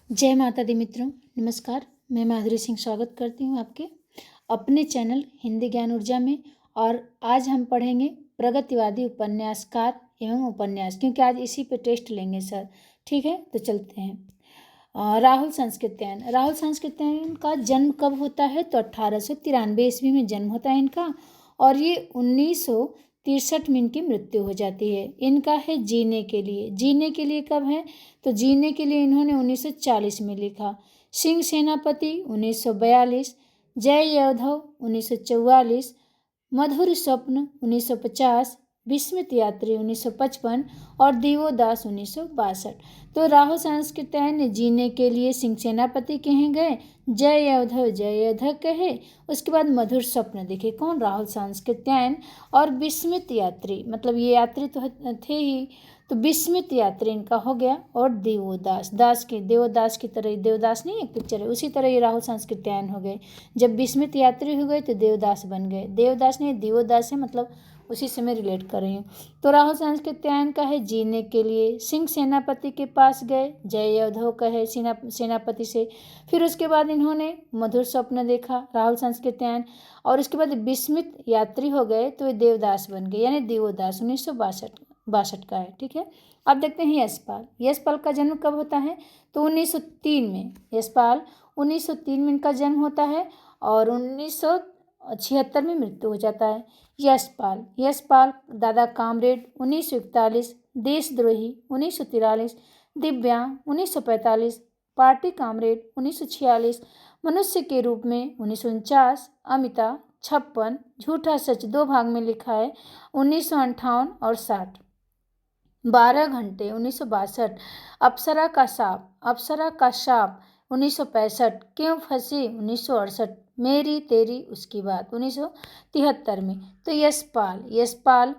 जय माता दी मित्रों, नमस्कार। मैं माधुरी सिंह स्वागत करती हूँ आपके अपने चैनल हिंदी ज्ञान ऊर्जा में। और आज हम पढ़ेंगे प्रगतिवादी उपन्यासकार एवं उपन्यास, क्योंकि आज इसी पे टेस्ट लेंगे सर। ठीक है, तो चलते हैं। राहुल सांस्कृत्यायन। राहुल सांस्कृत्यायन का जन्म कब होता है? तो 1893 ईस्वी में जन्म होता है इनका, और ये 1963 में इनकी मृत्यु हो जाती है। इनका है जीने के लिए। जीने के लिए कब है? तो जीने के लिए इन्होंने 1940 में लिखा। सिंह सेनापति 1942, जय योधव 1944, मधुर स्वप्न 1950, विस्मित यात्री 1955 और दिवोदास 1962। तो राहुल सांस्कृत्यायन ने जीने के लिए सिंह सेनापति कहे गए, जय योधव कहे, उसके बाद मधुर स्वप्न देखे। कौन? राहुल सांस्कृत्यायन। और विस्मित यात्री, मतलब ये यात्री तो थे ही, तो विस्मित यात्री इनका हो गया। और देवदास की तरह, देवदास नहीं एक पिक्चर है, उसी तरह ये राहुल सांस्कृत्यायन हो गए। जब विस्मित यात्री हो गए तो देवदास बन गए। देवदास नहीं, दिवोदास है, मतलब उसी से मैं रिलेट कर रही हूँ। तो राहुल सांस्कृत्यायन का है जीने के लिए। सिंह सेनापति के पास गए, जय योधव कहे सेनापति से। फिर उसके बाद इन्होंने मधुर स्वप्न देखा राहुल सांस्कृत्यायन, और उसके बाद विस्मित यात्री हो गए तो ये देवदास बन गए, यानी दिवोदास 1962 का है। ठीक है, अब देखते हैं यशपाल। यशपाल का जन्म कब होता है? तो 1903 में। यशपाल 1903 में इनका जन्म होता है और 1976 में मृत्यु हो जाता है। यशपाल दादा कामरेड 1941, देशद्रोही 1943, दिव्या 1945, पार्टी कामरेड 1946, मनुष्य के रूप में 1949, अमिता 56, झूठा सच 2 भाग में लिखा है 1958 और 60, 12 घंटे 1962, अप्सरा का शाप 1965, क्यों फंसी 1968, मेरी तेरी उसकी बात 1973 में। तो यशपाल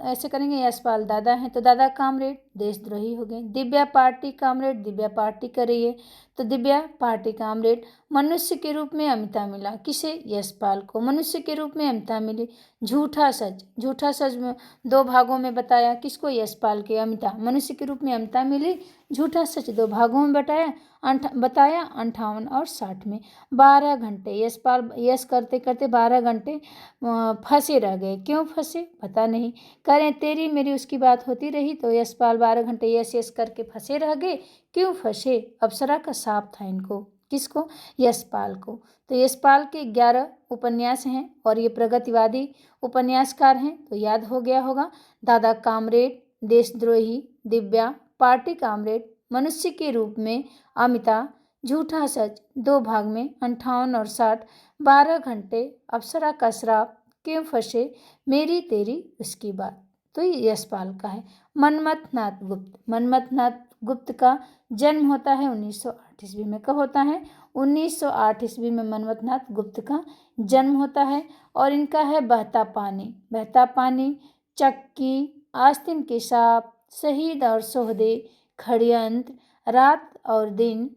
ऐसे करेंगे। यशपाल दादा हैं तो दादा कामरेड देशद्रोही हो गए। Divya party comrade, Divya party कर रही है तो दिव्या पार्टी कामरेड। मनुष्य के रूप में अमिता मिला, किसे? यशपाल को मनुष्य के रूप में अमिता मिली। झूठा सच में 2 भागों में बताया, किसको? यशपाल के अमिता। मनुष्य के रूप में अमिता मिली, झूठा सच 2 भागों में बताया 58 और 60 में। 12 घंटे यश करते करते 12 घंटे फंसे रह गए। क्यों फंसे? पता नहीं। करें तेरी मेरी उसकी बात होती रही तो यशपाल 12 घंटे यश करके फंसे रह गए। क्यों फंसे? अप्सरा का शाप था इनको। किसको? यशपाल को। तो यशपाल के 11 उपन्यास हैं और ये प्रगतिवादी उपन्यासकार हैं, तो याद हो गया होगा। दादा कामरेड, देशद्रोही, दिव्या, पार्टी कामरेड, मनुष्य के रूप में अमिता, झूठा सच 2 भाग में 58 और 60, 12 घंटे, अप्सरा का श्राप, क्यों फंसे, मेरी तेरी उसकी बात। तो ये यशपाल का है। मनमथ नाथ गुप्त का जन्म होता है 1908 ईस्वी में। कब होता है? 1908 ईस्वी में मनमथ नाथ गुप्त का जन्म होता है। और इनका है बहता पानी, चक्की, आस्तीन के सांप, शहीद और सोहदे, षड्यंत्र, रात और दिन,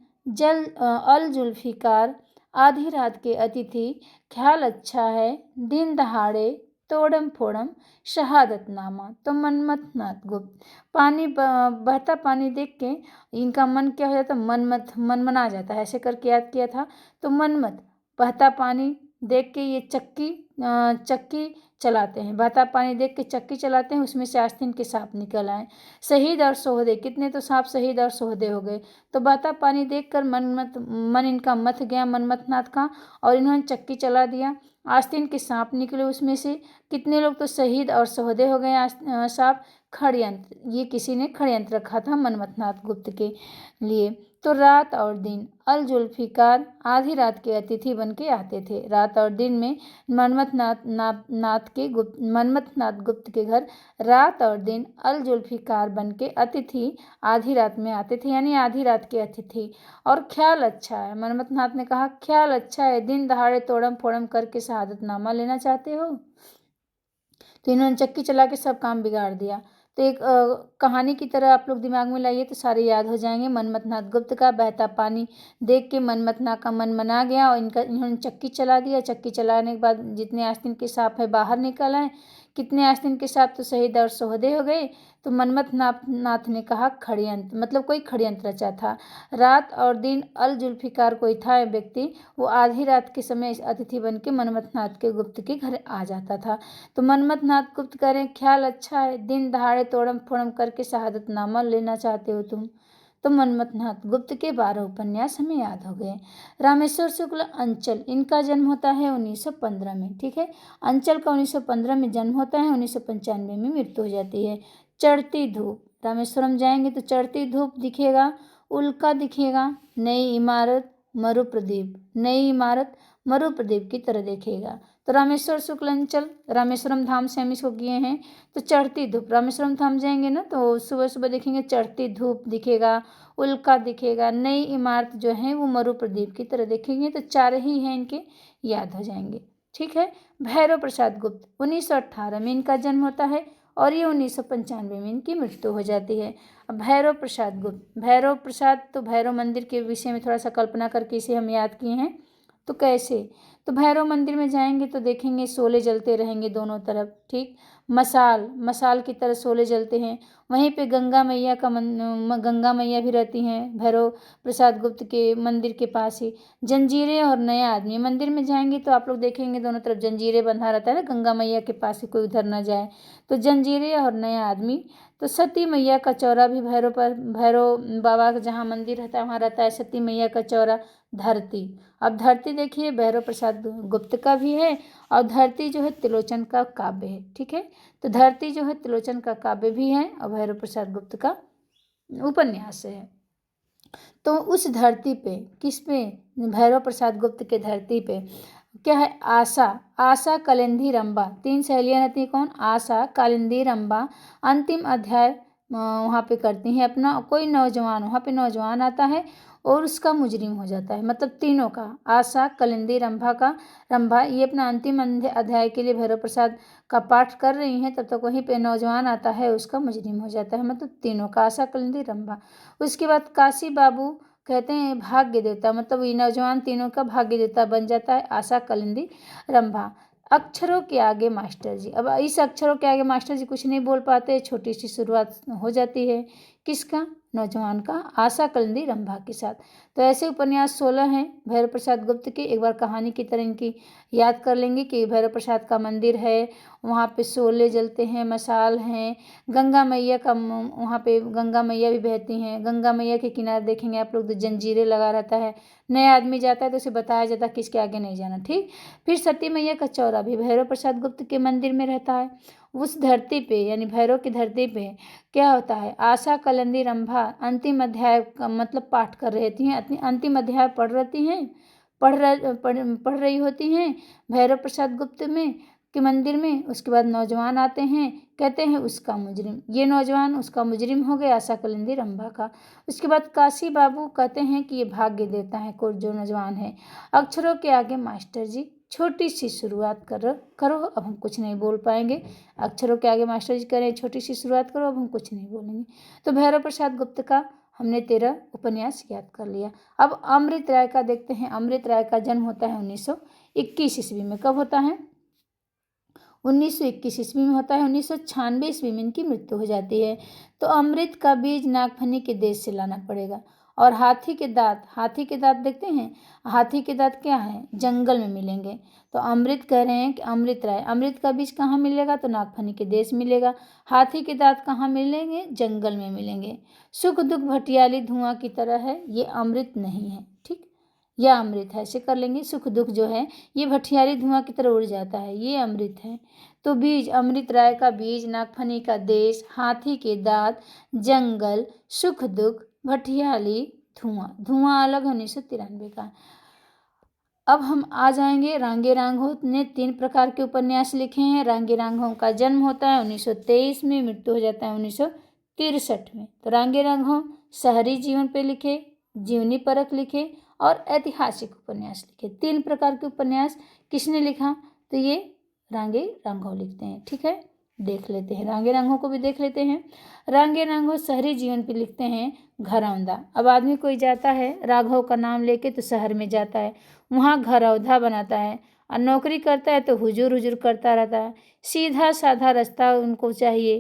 अल जुल्फिकार, आधी रात के अतिथि, ख्याल अच्छा है, दिन दहाड़े, तोड़म फोड़म, शहादतनामा। तो मनमथ नाथ गुप्त। बहता पानी देख के इनका मन क्या हो जाता? मनमना जाता है, ऐसे करके याद किया था। तो मनमथ बहता पानी देख के ये चक्की चलाते हैं। बहता पानी देख के चक्की चलाते हैं, उसमें से आस्तीन के सांप निकल आए। शहीद और सोहदे, कितने तो सांप शहीद और सोहदे हो गए। तो बहता पानी देखकर मन इनका मथ गया मनमथ नाथ का, और इन्होंने चक्की चला दिया। आस्तीन के सांप निकले, उसमें से कितने लोग तो शहीद और सोहदे हो गए सांप। षड्यंत्र, ये किसी ने षड्यंत्र रखा था मनमथ नाथ गुप्त के लिए। तो रात और दिन, अल जुल्फिकार आधी रात के अतिथि बन के आते थे। रात और दिन में मनमथ नाथ गुप्त के घर रात और दिन अल जुल्फिकार बन के अतिथि आधी रात में आते थे, यानी आधी रात के अतिथि। और ख्याल अच्छा है, मनमथ नाथ ने कहा ख्याल अच्छा है, दिन दहाड़े तोड़म फोड़म करके शहादतनामा लेना चाहते हो। तो इन्होंने चक्की चला के सब काम बिगाड़ दिया। तो एक कहानी की तरह आप लोग दिमाग में लाइए तो सारे याद हो जाएंगे। मनमथ नाथ गुप्त का बहता पानी देख के मनमथ नाथ का मन मना गया और इन्होंने चक्की चला दिया। चक्की चलाने के बाद जितने आस्तीन के सांप है बाहर निकल आए। कितने आस्तीन के साथ तो शहीद और सोहदे हो गए। तो मनमथ नाथ ने कहा षड्यंत्र, मतलब कोई षड्यंत्र रचा था। रात और दिन अल जुल्फिकार कोई था व्यक्ति, वो आधी रात के समय अतिथि बन के मनमथ नाथ के गुप्त के घर आ जाता था। तो मनमथ नाथ गुप्त करें, ख्याल अच्छा है, दिन दहाड़े तोड़म फोड़म करके शहादतनामा लेना चाहते हो तुम। तो मनमथ नाथ गुप्त के 12 उपन्यास हमें याद हो गए। रामेश्वर शुक्ल अंचल, इनका जन्म होता है 1915 में, ठीक है। अंचल का 1915 में जन्म होता है, 1995 में मृत्यु हो जाती है। चढ़ती धूप, रामेश्वरम जाएंगे तो चढ़ती धूप दिखेगा, उल्का दिखेगा, नई इमारत मरु प्रदीप, नई इमारत मरु प्रदीप की तरह देखेगा। तो रामेश्वर शुक्लांचल रामेश्वरम धाम से हम इसको किए हैं। तो चढ़ती धूप, रामेश्वरम धाम जाएंगे ना तो सुबह सुबह देखेंगे चढ़ती धूप दिखेगा, उल्का दिखेगा, नई इमारत जो है वो मरु प्रदीप की तरह देखेंगे। तो 4 ही हैं इनके, याद हो जाएंगे, ठीक है। भैरव प्रसाद गुप्त 1918 में इनका जन्म होता है और ये 1995 में इनकी मृत्यु हो जाती है। अब भैरव प्रसाद गुप्त, भैरव प्रसाद तो भैरव मंदिर के विषय में थोड़ा सा कल्पना करके इसे हम याद किए हैं। तो कैसे, तो भैरव मंदिर में जाएंगे तो देखेंगे शोले जलते रहेंगे दोनों तरफ, ठीक। मसाल की तरह शोले जलते हैं। वहीं पे गंगा मैया का गंगा मैया भी रहती हैं भैरव प्रसाद गुप्त के मंदिर के पास ही। जंजीरें और नया आदमी, मंदिर में जाएंगे तो आप लोग देखेंगे दोनों तरफ जंजीरें बंधा रहता है ना, गंगा मैया के पास ही कोई उधर ना जाए। तो जंजीरें और नया आदमी। तो सती मैया का चौरा भी भैरव बाबा का जहाँ मंदिर रहता है वहाँ रहता है सती मैया का चौरा। धरती, अब धरती देखिए भैरव प्रसाद गुप्त का भी है और धरती जो है त्रिलोचन का काव्य है, ठीक है। तो धरती जो है त्रिलोचन का काव्य भी है और भैरव प्रसाद गुप्त का उपन्यास है। तो उस धरती पे, किस पे, भैरव प्रसाद गुप्त के धरती पे क्या है, आशा कालिंदी रंबा, 3 सहेलियां रहती हैं, कौन, आशा कालिंदी रंबा। अंतिम अध्याय वहाँ पे करती हैं अपना, कोई नौजवान, वहाँ पे नौजवान आता है और उसका मुजरिम हो जाता है। मतलब तीनों का, आशा कालिंदी रंभा ये अपना अंतिम अध्याय के लिए भैरव प्रसाद का पाठ कर रही हैं, तब तक वहीं पे नौजवान आता है, उसका मुजरिम हो जाता है। मतलब तीनों का, आशा कालिंदी रंभा। उसके बाद काशी बाबू कहते हैं भाग्य देवता, मतलब ये नौजवान तीनों का भाग्य देवता बन जाता है, आशा कालिंदी रंभा। अक्षरों के आगे मास्टर जी, अब इस अक्षरों के आगे मास्टर जी कुछ नहीं बोल पाते, छोटी सी शुरुआत हो जाती है, किसका, नौजवान का, आशा कालिंदी रंभा के साथ। तो ऐसे उपन्यास 16 हैं भैरव प्रसाद गुप्त के। एक बार कहानी की तरह इनकी याद कर लेंगे कि भैरव प्रसाद का मंदिर है, वहाँ पे शोले जलते हैं, मसाल हैं, गंगा मैया का, वहाँ पे गंगा मैया भी बहती हैं, गंगा मैया के किनारे देखेंगे आप लोग तो जंजीरें लगा रहता है। नया आदमी जाता है तो उसे बताया जाता है कि इसके आगे नहीं जाना, ठीक। फिर सती मैया का चौरा भी भैरव प्रसाद गुप्त के मंदिर में रहता है। उस धरती पे यानी भैरव की धरती पे क्या होता है, आशा कालिंदी रंभा अंतिम अध्याय का मतलब पाठ कर रही हैं, अंतिम अध्याय पढ़ रही होती हैं भैरव प्रसाद गुप्त में के मंदिर में। उसके बाद नौजवान आते हैं, कहते हैं उसका मुजरिम, ये नौजवान उसका मुजरिम हो गया, आशा कालिंदी रंभा का। उसके बाद काशी बाबू कहते हैं कि ये भाग्य देता है को जो नौजवान है। अक्षरों के आगे मास्टर जी, छोटी सी शुरुआत करो, अब हम कुछ नहीं बोल पाएंगे। अक्षरों के आगे मास्टर जी करें छोटी सी शुरुआत करो, अब हम कुछ नहीं बोलेंगे। तो भैरव प्रसाद गुप्त का हमने 13 उपन्यास याद कर लिया। अब अमृत राय का देखते हैं। अमृत राय का जन्म होता है 1921 ईस्वी में। कब होता है, 1921 ईस्वी में होता है। 1996 ईस्वी में इनकी मृत्यु हो जाती है। तो अमृत का बीज नागफनी के देश से लाना पड़ेगा। और हाथी के दांत देखते हैं, हाथी के दांत क्या है, जंगल में मिलेंगे। तो अमृत कह रहे हैं कि अमृत राय, अमृत का बीज कहाँ मिलेगा, तो नागफनी के देश मिलेगा। हाथी के दांत कहाँ मिलेंगे, जंगल में मिलेंगे। सुख दुख भटियाली धुआं की तरह है, ये अमृत नहीं है, ठीक। यह अमृत है, ऐसे कर लेंगे। सुख दुख जो है ये भटियाली धुआं की तरह उड़ जाता है, ये अमृत है। तो बीज, अमृत राय का बीज, नागफनी का देश, हाथी के दांत, जंगल, सुख दुख, भटियाली, धुआं अलग 1993 का। अब हम आ जाएंगे, रांगे रांघो ने 3 प्रकार के उपन्यास लिखे हैं। रांगे रांघो का जन्म होता है 1923 में, मृत्यु हो जाता है 1963 में। तो रांगे रांघो शहरी जीवन पे लिखे, जीवनी परक लिखे और ऐतिहासिक उपन्यास लिखे। 3 प्रकार के उपन्यास किसने लिखा, तो ये रांगे रांघो लिखते हैं, ठीक है। देख लेते हैं, रांगे रांघो को भी देख लेते हैं। रांगे रांघो शहरी जीवन पे लिखते हैं घरौंदा। अब आदमी कोई जाता है राघव का नाम लेके तो शहर में जाता है, वहाँ घरौंदा बनाता है और नौकरी करता है तो हुजूर हुजूर करता रहता है। सीधा साधा रास्ता उनको चाहिए।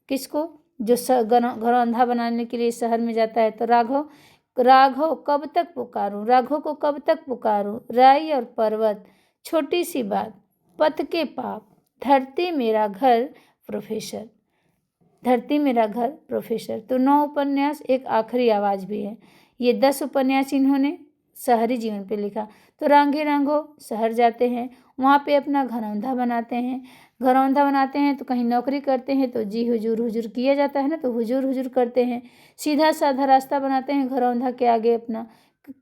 किसको? जो घरौंधा बनाने के लिए शहर में जाता है। तो राघव राघव कब तक पुकारूं, राघव को कब तक पुकारूं, राई और पर्वत छोटी सी बात, पथ के पाप, धरती मेरा घर प्रोफेसर, धरती मेरा घर प्रोफेसर। तो 9 उपन्यास, एक आखिरी आवाज़ भी है। ये 10 उपन्यास इन्होंने शहरी जीवन पे लिखा। तो रांगे रांगो शहर जाते हैं, वहाँ पे अपना घरौंधा बनाते हैं। घरौंधा बनाते हैं तो कहीं नौकरी करते हैं तो जी हुजूर हुजूर किया जाता है ना, तो हुजूर हुजूर करते हैं। सीधा साधा रास्ता बनाते हैं घरौंधा के आगे अपना।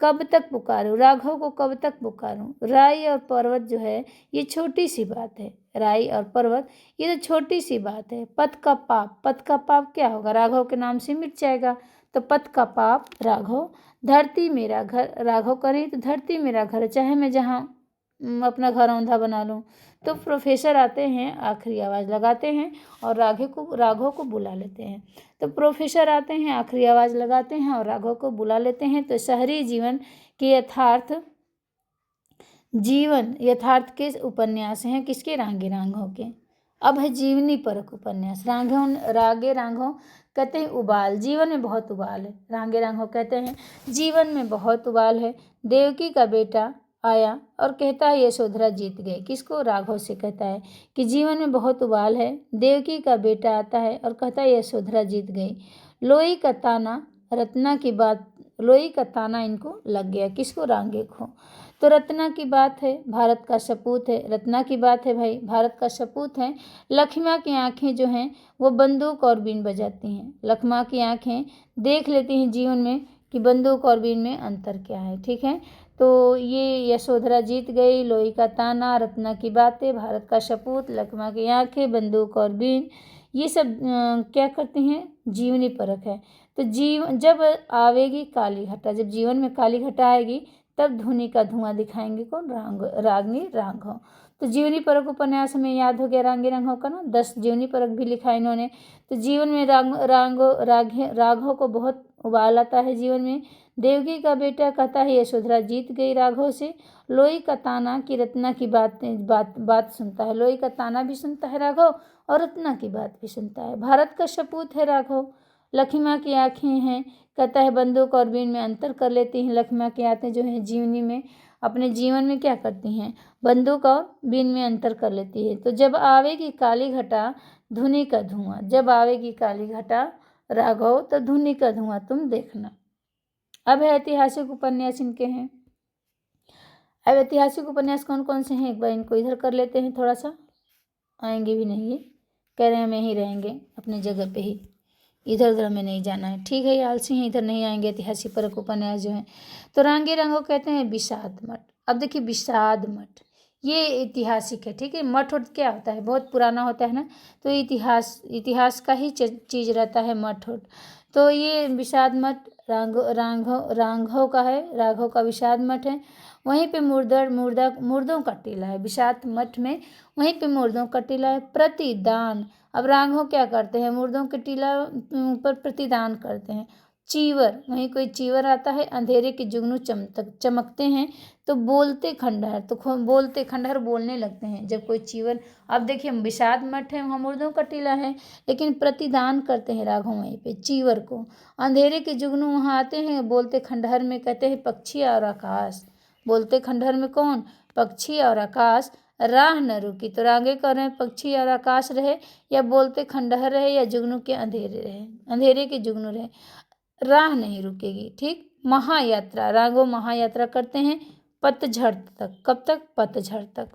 कब तक पुकारूं, राघव को कब तक पुकारूं, राई और पर्वत जो है ये छोटी सी बात है। राई और पर्वत ये तो छोटी सी बात है। पथ का पाप, पथ का पाप क्या होगा, राघव के नाम से मिट जाएगा। तो पथ का पाप राघव, धरती मेरा घर, राघव करें तो धरती मेरा घर, चाहे मैं जहाँ अपना घरौंधा बना लूँ। तो प्रोफेसर आते हैं, आखिरी आवाज़ लगाते हैं और राघव को बुला लेते हैं। तो प्रोफेसर आते हैं, आखिरी आवाज़ लगाते हैं और राघव को बुला लेते हैं। तो शहरी जीवन के यथार्थ के उपन्यास हैं, किसके? रांगे राघव के। अब है जीवनी परक उपन्यास। रागे राघव कहते हैं उबाल, जीवन में बहुत उबाल है। रांगे राघव कहते हैं जीवन में बहुत उबाल है। देवकी का बेटा आया और कहता है यशोधरा जीत गई। किसको? राघव से कहता है कि जीवन में बहुत उबाल है। देवकी का बेटा आता है और कहता है यशोधरा जीत गई। लोई का ताना, रत्ना की बात, लोई का ताना इनको लग गया। किसको? रांगे को। तो रत्ना की बात है, भारत का सपूत है। रत्ना की बात है भाई, भारत का सपूत है। लक्ष्मा की आंखें जो हैं वो बंदूक और बीन बजाती हैं। लक्ष्मा की आंखें देख लेती हैं जीवन में कि बंदूक और बीन में अंतर क्या है। ठीक है, तो ये यशोधरा जीत गई, लोई का ताना, रत्ना की बातें, भारत का सपूत, लक्ष्मा की आंखें, बंदूक और बीन, ये सब क्या करती हैं? जीवनी परख है। तो जब आवेगी काली घटा, जब जीवन में काली घटा आएगी तब धुनी का धुआं दिखाएंगे कौन? रागनी राघव। तो जीवनी परक उपन्यास में याद हो गया रांगे राघव का ना, 10 जीवनी परक भी लिखा इन्होंने। तो जीवन में राघव को बहुत उबाल आता है जीवन में। देवकी का बेटा कहता है यशोधरा जीत गई राघव से। लोई का ताना की रत्ना की बात सुनता है। लोई का ताना भी सुनता है राघव और रत्ना की बात भी सुनता है। भारत का सपूत है राघव। लक्ष्मा की आंखें हैं, कहता है बंदूक और बीन में अंतर कर लेती हैं। लक्ष्मा की आंखें जो हैं जीवनी में अपने जीवन में क्या करती हैं? बंदूक और बीन में अंतर कर लेती है। तो जब आवेगी काली घटा, धुनी का धुआं, जब आवेगी काली घटा राघव तो धुनी का धुआं तुम देखना। अब है ऐतिहासिक उपन्यास इनके हैं। अब ऐतिहासिक उपन्यास कौन कौन से हैं एक बार इनको इधर कर लेते हैं। थोड़ा सा आएंगे भी नहीं, ये कह रहे हैं हम यहीं रहेंगे अपनी जगह पे ही, इधर उधर हमें नहीं जाना है। ठीक है, ये आलसी हैं, इधर नहीं आएंगे। ऐतिहासिक परक उपन्यास जो है तो रांगे राघव कहते हैं विषाद मठ। अब देखिए विषाद मठ ये ऐतिहासिक है। ठीक है, मठ उठ क्या होता है? बहुत पुराना होता है ना, तो इतिहास का ही चीज़ रहता है मठ उठ। तो ये विषाद मठ राघव का है, राघव का विषाद मठ है। वहीं पे मुर्दों का टीला है विषाद मठ में, वहीं पे मुर्दों का टीला है। प्रतिदान, अब राघव क्या करते हैं? मुर्दों के टीला पर प्रतिदान करते हैं। चीवर, वहीं कोई चीवर आता है, अंधेरे के जुगनू चमकते हैं तो बोलते खंडहर बोलने लगते हैं जब कोई चीवर। अब देखिए विषाद मठ है, वहाँ मुर्दों का टीला है, लेकिन प्रतिदान करते हैं राघव वहीं पे चीवर को। अंधेरे के जुगनू वहाँ आते हैं, बोलते खंडहर में कहते हैं पक्षी और आकाश। बोलते खंडहर में कौन? पक्षी और आकाश। राह न रुकी, तो रागे कर रहे हैं पक्षी और आकाश रहे या बोलते खंडहर रहे या जुगनू के अंधेरे रहे, अंधेरे के जुगनू रहे, राह नहीं रुकेगी। ठीक, महायात्रा, राघव महायात्रा करते हैं पतझड़ तक। कब तक? पतझड़ तक।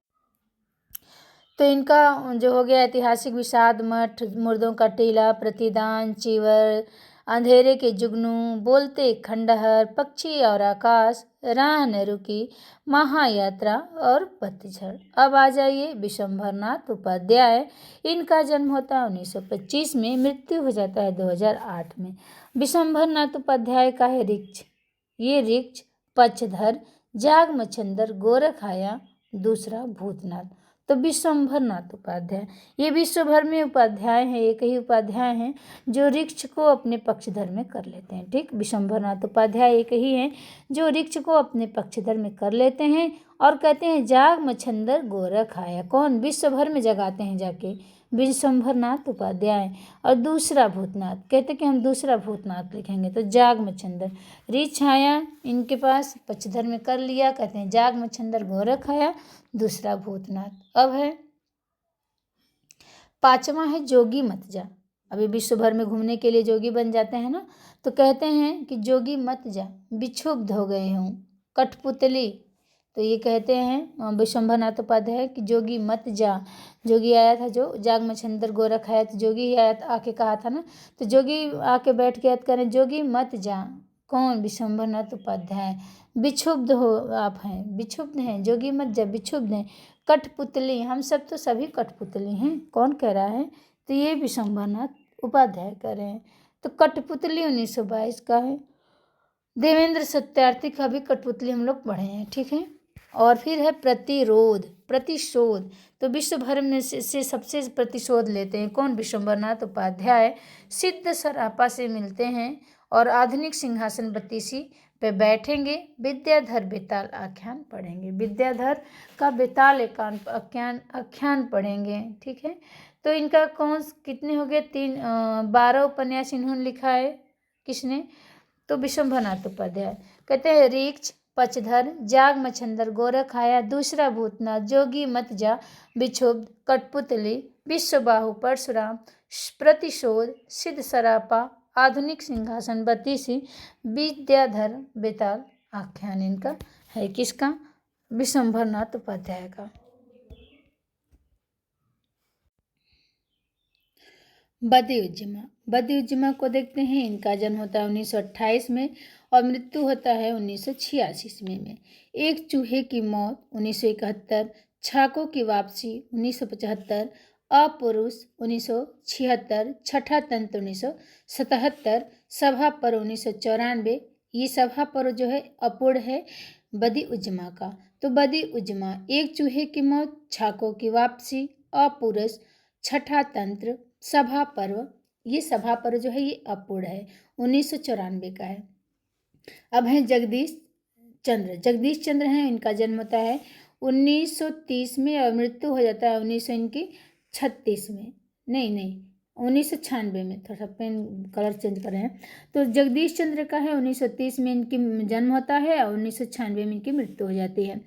तो इनका जो हो गया ऐतिहासिक विषाद मठ, मुर्दों का टीला, प्रतिदान, चीवर, अंधेरे के जुगनू, बोलते खंडहर, पक्षी और आकाश, राह न रुकी, महायात्रा और पतझड़। अब आ जाइए विशंभरनाथ उपाध्याय। इनका जन्म होता है 1925 में, मृत्यु हो जाता है 2008 में। विशंभरनाथ उपाध्याय का है ऋक्ष। ये ऋक्ष पक्षधर, जाग मच्छंदर, गोरख आया, दूसरा भूतनाथ। तो विश्वंभर नाथ उपाध्याय। ये विश्व भर में उपाध्याय हैं, एक ही उपाध्याय हैं जो ऋक्ष को अपने पक्षधर में कर लेते हैं। ठीक, विश्वंभर नाथ उपाध्याय एक ही हैं जो ऋक्ष को अपने पक्षधर में कर लेते हैं और कहते हैं जाग मच्छंदर गोरख आया। कौन? विश्व भर में जगाते हैं जाके विश्वंभर नाथ उपाध्याय। और दूसरा भूतनाथ, कहते कि हम दूसरा भूतनाथ लिखेंगे तो जाग मच्छंदर। ऋक्ष आया इनके पास, पक्षधर में कर लिया, कहते हैं जाग मच्छंदर गोरख आया, दूसरा भूतनाथ। अब है पांचवा है जोगी मत जा। अभी विश्व भर में घूमने के लिए जोगी बन जाते हैं ना, तो कहते हैं कि जोगी मत जा विक्षुब्ध हो गए हूँ कठपुतली। तो ये कहते हैं विश्वंभर नाथ उपाध्याय कि जोगी मत जा। जोगी आया था, जो जाग मच्छंदर गोरख आया, तो जोगी आया आके कहा था ना, तो जोगी आके बैठ के याद करें जोगी मत जा। कौन? विश्वंभर नाथ उपाध्याय। विक्षुब्ध हो आप हैं, विक्षुब्ध हैं, जोगी मत जा विक्षुब्ध हैं। कठपुतली, हम सब तो सभी कठपुतली हैं। कौन कह रहा है? तो ये विश्वंभर नाथ उपाध्याय कह रहे हैं। तो कठपुतली 1922 का है। देवेंद्र सत्यार्थी का भी कठपुतली हम लोग पढ़े हैं। ठीक है। और फिर है प्रतिरोध, प्रतिशोध। तो विश्व भर में से सबसे प्रतिशोध लेते हैं कौन? विश्वंभर नाथ उपाध्याय। सिद्ध सरापा से मिलते हैं और आधुनिक सिंहासन बत्तीसी पे बैठेंगे। विद्याधर बेताल आख्यान पढ़ेंगे। विद्याधर का बेताल एकांत आख्यान पढ़ेंगे। ठीक है। तो इनका कौन कितने हो गए? 12 उपन्यास इन्होंने लिखा है। किसने? तो विश्वंभर नाथ उपाध्याय। कहते हैं ऋक्ष, पक्षधर, जाग मच्छंदर गोरख आया, दूसरा भूतनाथ, जोगी मत जा विक्षुब्ध, कठपुतली, विश्वबाहु, परशुराम, प्रतिशोध, सिद्ध सरापा, आधुनिक सिंहासन बत्तीसी, विद्याधर बेताल आख्यान इनका है। किसका? विश्वंभर नाथ उपाध्याय का। बदिउज्जमा, बदिउज्जमा को देखते हैं। इनका जन्म होता है 1928 में और मृत्यु होता है 1986 ईस्वी में। एक चूहे की मौत 1971, छाकों की वापसी 1975, अपुरुष 1976, छठा तंत्र 1977, सभा पर्व 1994। ये सभा पर्व जो है अपूर्ण है बदिउज्जमा का। तो बदिउज्जमा, एक चूहे की मौत, छाकों की वापसी, अपुरुष, छठा तंत्र, सभा पर्व। ये सभा पर्व जो है ये अपूर्ण है, 1994 का है। अब है जगदीश चंद्र। जगदीश चंद्र हैं, इनका जन्म होता है 1930 में और मृत्यु हो जाता है 1936 में। नहीं 1996 में, थोड़ा सा पेन कलर चेंज कर रहे हैं। तो जगदीश चंद्र का है 1930 में इनकी जन्म होता है और 1996 में इनकी मृत्यु हो जाती है।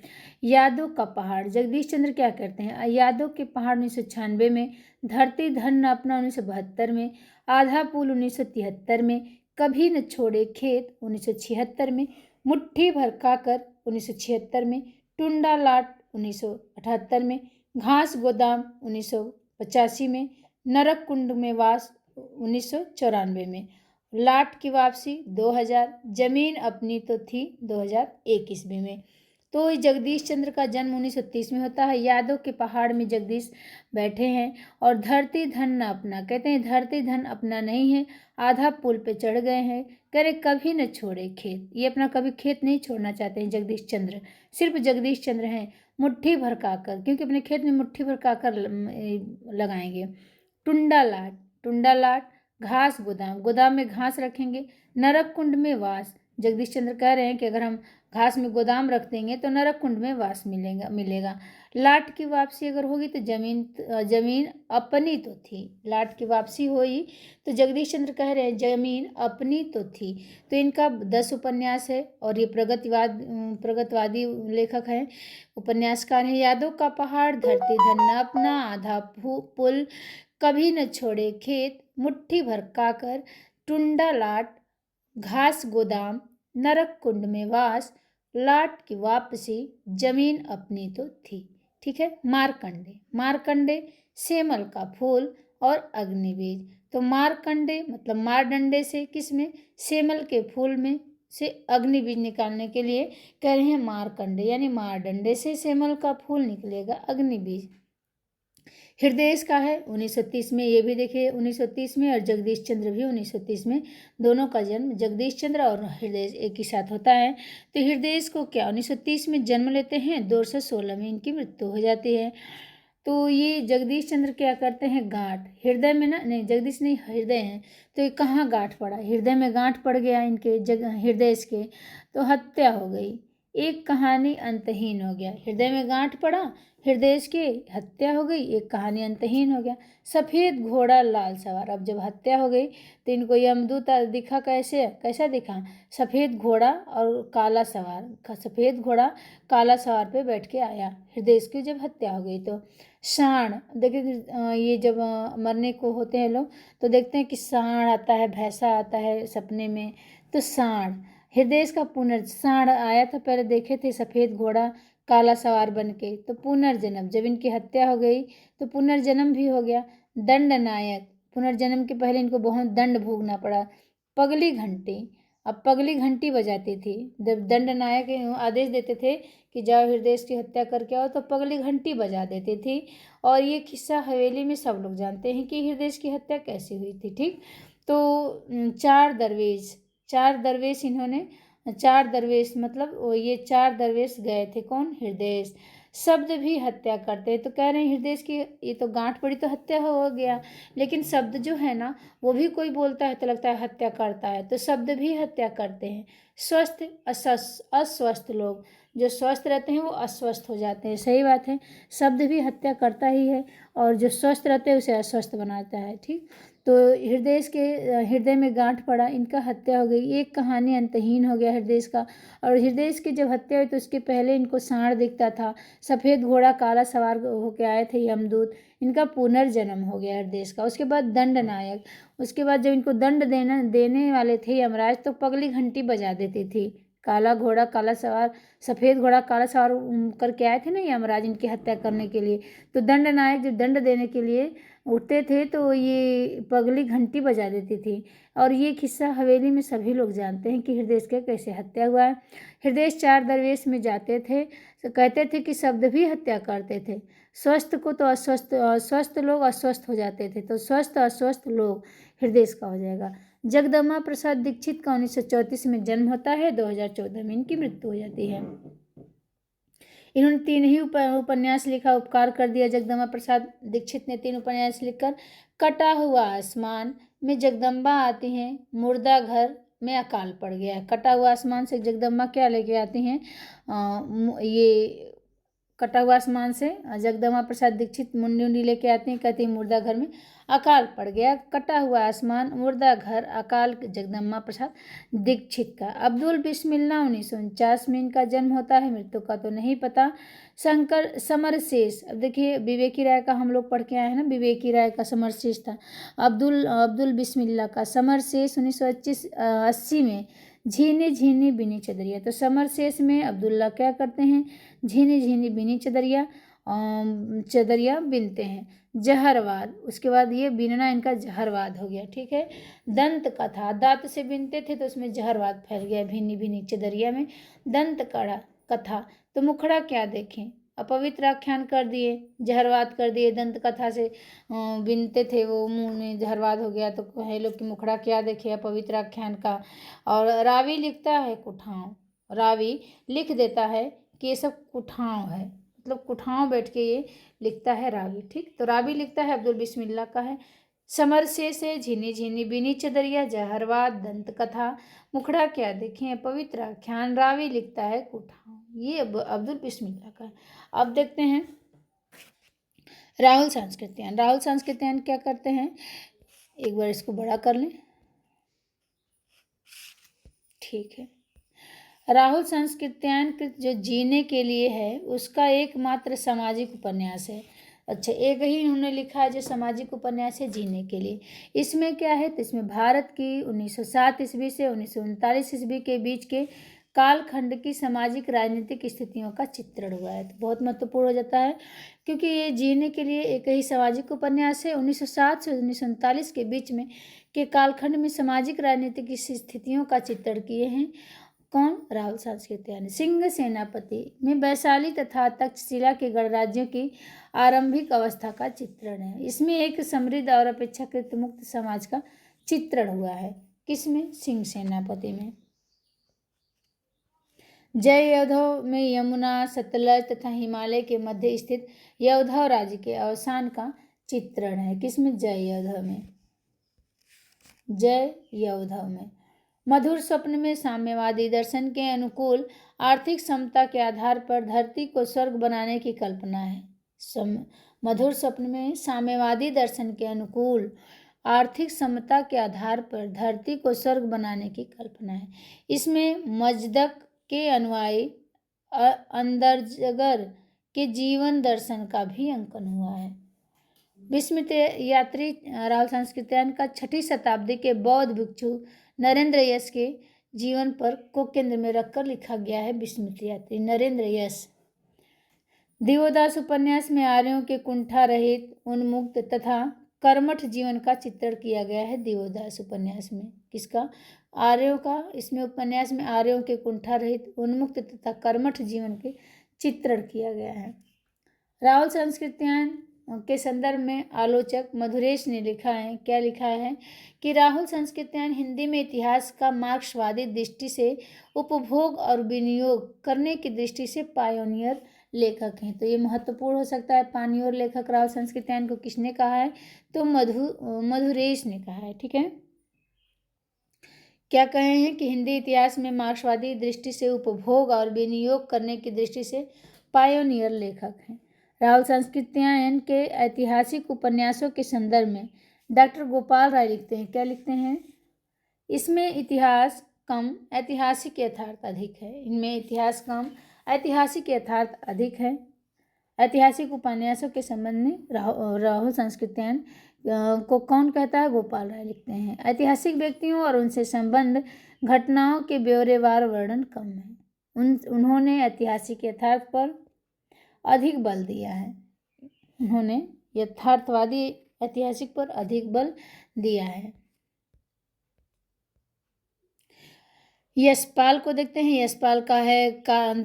यादों का पहाड़, जगदीश चंद्र क्या करते हैं? यादों के पहाड़ 1996 में, धरती धन अपना 1972 में, आधा पुल 1973 में, कभी न छोड़े खेत 1976 में, मुट्ठी भर खाकर 1976 में, टुंडा लाट 1978 में, घास गोदाम 1985 में, नरक कुंड में वास 1994 में, लाट की वापसी 2000, जमीन अपनी तो थी 2001 ईस्वी में। तो जगदीश चंद्र का जन्म 1930 में होता है। यादों के पहाड़ में जगदीश बैठे हैं और धरती धन न अपना, कहते हैं धरती धन अपना नहीं है, आधा पुल पे चढ़ गए हैं, कह रहे कभी न छोड़े खेत। ये अपना कभी खेत नहीं छोड़ना चाहते हैं जगदीश चंद्र, सिर्फ जगदीश चंद्र हैं। मुट्ठी भर काकर, क्योंकि अपने खेत में मुट्ठी भर काकर लगाएंगे। टुंडा लाट, टुंडा लाट, घास गोदाम, गोदाम में घास रखेंगे। नरक कुंड में वास, जगदीश चंद्र कह रहे हैं कि अगर हम घास में गोदाम रख देंगे तो नरक कुंड में वास मिलेगा। लाट की वापसी अगर होगी तो जमीन अपनी तो थी, लाट की वापसी हुई तो जगदीश चंद्र कह रहे हैं जमीन अपनी तो थी। तो इनका 10 उपन्यास है और ये प्रगतिवादी लेखक हैं, उपन्यासकार हैं। यादों का पहाड़, धरती धन न अपना, आधा पुल, कभी न छोड़े खेत, मुट्ठी भर काकर, टुंडा लाट, घास गोदाम, नरक कुंड में वास, लाट की वापसी, जमीन अपनी तो थी। ठीक है। मारकंडे, मारकंडे, सेमल का फूल और अग्निबीज। तो मारकंडे मतलब मारडंडे से, किसमें? सेमल के फूल में से अग्निबीज निकालने के लिए कह रहे हैं मारकंडे, यानी मारडंडे से सेमल का फूल निकलेगा अग्निबीज। हृदय का है 1930 में, ये भी देखिए 1930 में, और जगदीश चंद्र भी 1930 में। दोनों का जन्म जगदीश चंद्र और हृदय एक ही साथ होता है। तो हृदय को क्या 1930 में जन्म लेते हैं, 2016 में इनकी मृत्यु हो जाती है। तो ये जगदीश चंद्र क्या करते हैं, गांठ हृदय में ना, नहीं जगदीश नहीं हृदय हैं, तो ये कहाँ गांठ पड़ा, हृदय में गांठ पड़ गया इनके हृदय के, तो हत्या हो गई। एक कहानी अंतहीन हो गया, हृदय में गांठ पड़ा, हृदय की हत्या हो गई, एक कहानी अंतहीन हो गया। सफ़ेद घोड़ा लाल सवार, अब जब हत्या हो गई तो इनको यमदूत दिखा, कैसा दिखा, सफ़ेद घोड़ा और काला सवार, सफ़ेद घोड़ा काला सवार पे बैठ के आया। हृदय की जब हत्या हो गई तो सांड, देखिए ये जब मरने को होते हैं लोग तो देखते हैं कि सांड आता है, भैंसा आता है सपने में, तो सांड हृदय का सांड आया था, पहले देखे थे सफ़ेद घोड़ा काला सवार बन के, तो पुनर्जन्म, जब इनकी हत्या हो गई तो पुनर्जन्म भी हो गया। दंड नायक, पुनर्जन्म के पहले इनको बहुत दंड भोगना पड़ा। पगली घंटी, अब पगली घंटी बजाती थी, जब दंड नायक आदेश देते थे कि जाओ हृदय की हत्या करके आओ, तो पगली घंटी बजा देती थी। और ये किस्सा हवेली में सब लोग जानते हैं कि हृदय की हत्या कैसे हुई थी। ठीक, तो चार दरवेश इन्होंने, चार दरवेश मतलब ये चार दरवेश गए थे, कौन, हृदय। शब्द भी हत्या करते हैं, तो कह रहे हैं हृदय की ये तो गांठ पड़ी तो हत्या हो गया, लेकिन शब्द जो है ना वो भी कोई बोलता है तो लगता है हत्या करता है, तो शब्द भी हत्या करते हैं। स्वस्थ अस्वस्थ लोग, जो स्वस्थ रहते हैं वो अस्वस्थ हो जाते हैं, सही बात है, शब्द भी हत्या करता ही है, और जो स्वस्थ रहते हैं उसे अस्वस्थ बनाता है। ठीक, तो हृदय में गांठ पड़ा, इनका हत्या हो गई, एक कहानी अंतहीन हो गया हृदय का। और हृदय की जब हत्या हुई तो उसके पहले इनको सांड दिखता था, सफ़ेद घोड़ा काला सवार होके आए थे यमदूत, इनका पुनर्जन्म हो गया हृदय का। उसके बाद दंड नायक, उसके बाद जब इनको दंड देने वाले थे यमराज, तो पगली घंटी बजा देती थी। काला घोड़ा काला सवार, सफ़ेद घोड़ा काला सवार करके आए थे ना यमराज इनकी हत्या करने के लिए, तो दंड नायक जब दंड देने के लिए उठते थे तो ये पगली घंटी बजा देती थी। और ये किस्सा हवेली में सभी लोग जानते हैं कि हृदय का कैसे हत्या हुआ है। हृदय चार दरवेश में जाते थे तो कहते थे कि शब्द भी हत्या करते थे। स्वस्थ को तो स्वस्थ लोग अस्वस्थ हो जाते थे, तो स्वस्थ अस्वस्थ लोग हृदय का हो जाएगा। जगदम्बा प्रसाद दीक्षित का 1934 में जन्म होता है, 2014 में इनकी मृत्यु हो जाती है। इन्होंने 3 ही उपन्यास लिखा, उपकार कर दिया। जगदम्बा प्रसाद दीक्षित ने 3 उपन्यास लिखकर, कटा हुआ आसमान में जगदम्बा आती हैं, मुर्दा घर में अकाल पड़ गया है। कटा हुआ आसमान से जगदम्बा क्या लेके आती हैं, ये कटा हुआ आसमान से जगदम्बा प्रसाद दीक्षित मुंडी उंडी लेके आते हैं, कहती हैं मुर्दा घर में अकाल पड़ गया। कटा हुआ आसमान, मुर्दा घर, अकाल, जगदम्बा प्रसाद दीक्षित का। अब्दुल बिस्मिल्लाह 1949 में इनका जन्म होता है, मृत्यु का तो नहीं पता। शंकर समरशेष, अब देखिए विवेकी राय का हम लोग पढ़ के आए हैं ना, विवेकी राय का समरशेष था। अब्दुल बिस्मिल्लाह का समरशेष 1980 में झीनी झीनी बिनी चदरिया, तो समरशेष में अब्दुल्ला क्या करते हैं, झीनी झीनी बिनी चदरिया बिनते हैं। जहरवाद, उसके बाद ये बिनना इनका जहरवाद हो गया। ठीक है, दंत कथा, दांत से बिनते थे तो उसमें जहरवाद फैल गया भिन्नी भिन्नी चदरिया में। दंत कथा, तो मुखड़ा क्या देखें, अपवित्र आख्यान कर दिए, जहरवाद कर दिए। दंत कथा से बिनते थे वो, मुंह में जहरवाद हो गया, तो कहे लोग कि मुखड़ा क्या देखे, अपवित्र आख्यान का। और रावी लिखता है कुठाव, रावी लिख देता है कि ये सब कुठाव है, मतलब कुठाव बैठ के ये लिखता है रावी। ठीक, तो रावी लिखता है अब्दुल बिस्मिल्लाह का है। समरशेष है झीनी झीनी बिनी चदरिया, जहरवाद, दंत कथा, मुखड़ा क्या देखें, पवित्र आख्यान, रावी लिखता है कुठाव, ये अब्दुल बिस्मिल्लाह का है। अब देखते हैं राहुल सांस्कृत्यायन। राहुल सांस्कृत्यायन क्या करते हैं, एक बार इसको बड़ा कर लें, ठीक है। राहुल सांस्कृत्यायन जो जीने के लिए है उसका एकमात्र सामाजिक उपन्यास है। अच्छा, एक ही उन्होंने लिखा है जो सामाजिक उपन्यास है जीने के लिए। इसमें क्या है, तो इसमें भारत की 1907 ईस्वी से 1939 ईस्वी के बीच के कालखंड की सामाजिक राजनीतिक स्थितियों का चित्रण हुआ है, तो बहुत महत्वपूर्ण हो जाता है क्योंकि ये जीने के लिए एक ही सामाजिक उपन्यास है। 1907 से 1939 के बीच में के कालखंड में सामाजिक राजनीतिक स्थितियों का चित्रण किए हैं कौन, राहुल सांस्कृत्यायन। सिंह सेनापति में वैशाली तथा तक्षशिला के गणराज्यों की आरंभिक अवस्था का चित्रण है। इसमें एक समृद्ध और अपेक्षाकृत मुक्त समाज का चित्रण हुआ है, किसमें, सिंह सेनापति में। जय यौधव में यमुना, सतलज तथा हिमालय के मध्य स्थित यौधव राज्य के अवसान का चित्रण है। किसमें? जय यौधव में। जय यौधव में। मधुर स्वप्न में साम्यवादी दर्शन के अनुकूल आर्थिक समता के आधार पर धरती को स्वर्ग बनाने की कल्पना है। मधुर स्वप्न में साम्यवादी दर्शन के अनुकूल आर्थिक समता के आधार पर धरती को स्वर्ग बनाने की कल्पना है। इसमें मजदक के अनुयायी अंदरजगर के जीवन दर्शन का भी अंकन हुआ है। विस्मित यात्री राहुल संस्कृत्यायन का 6ठी शताब्दी के बौद्ध भिक्षु नरेंद्र यश के जीवन पर को केंद्र में रखकर लिखा गया है। विस्मित यात्री नरेंद्र यश। दिवोदास उपन्यास में आर्यों के कुंठा रहित, उन्मुक्त तथा कर्मठ जीवन का चित्रण किया गया है। दिवोदास उपन्यास में किसका? आर्यों का। इसमें उपन्यास में आर्यों के कुंठा रहित, उन्मुक्त तथा कर्मठ जीवन के चित्रण किया गया है। राहुल संस्कृत्यायन के संदर्भ में आलोचक मधुरेश ने लिखा है, क्या लिखा है कि राहुल संस्कृत्यायन हिंदी में इतिहास का मार्क्सवादी दृष्टि से उपभोग और विनियोग करने की दृष्टि से पायोनियर लेखक हैं। तो ये महत्वपूर्ण हो सकता है। पानियोर लेखक राहुल संस्कृत्यायन को किसने कहा है? तो मधुरेश ने कहा है। ठीक है, क्या कहे हैं कि हिंदी इतिहास में मार्क्सवादी दृष्टि से उपभोग और विनियोग करने की दृष्टि से पायोनियर लेखक हैं। राहुल संस्कृत्यायन के ऐतिहासिक उपन्यासों के संदर्भ में डॉक्टर गोपाल राय लिखते हैं, क्या लिखते हैं? इसमें इतिहास कम, ऐतिहासिक यथार्थ अधिक है। इनमें इतिहास कम, ऐतिहासिक यथार्थ अधिक है। ऐतिहासिक उपन्यासों के संबंध में राहुल संस्कृत्यायन को कौन कहता है? गोपाल राय लिखते हैं। ऐतिहासिक व्यक्तियों और उनसे संबंध घटनाओं के ब्यौरेवार वर्णन कम है। उन्होंने ऐतिहासिक यथार्थ पर अधिक बल दिया है। उन्होंने यथार्थवादी ऐतिहासिक पर अधिक बल दिया है। यशपाल को देखते हैं। यशपाल का है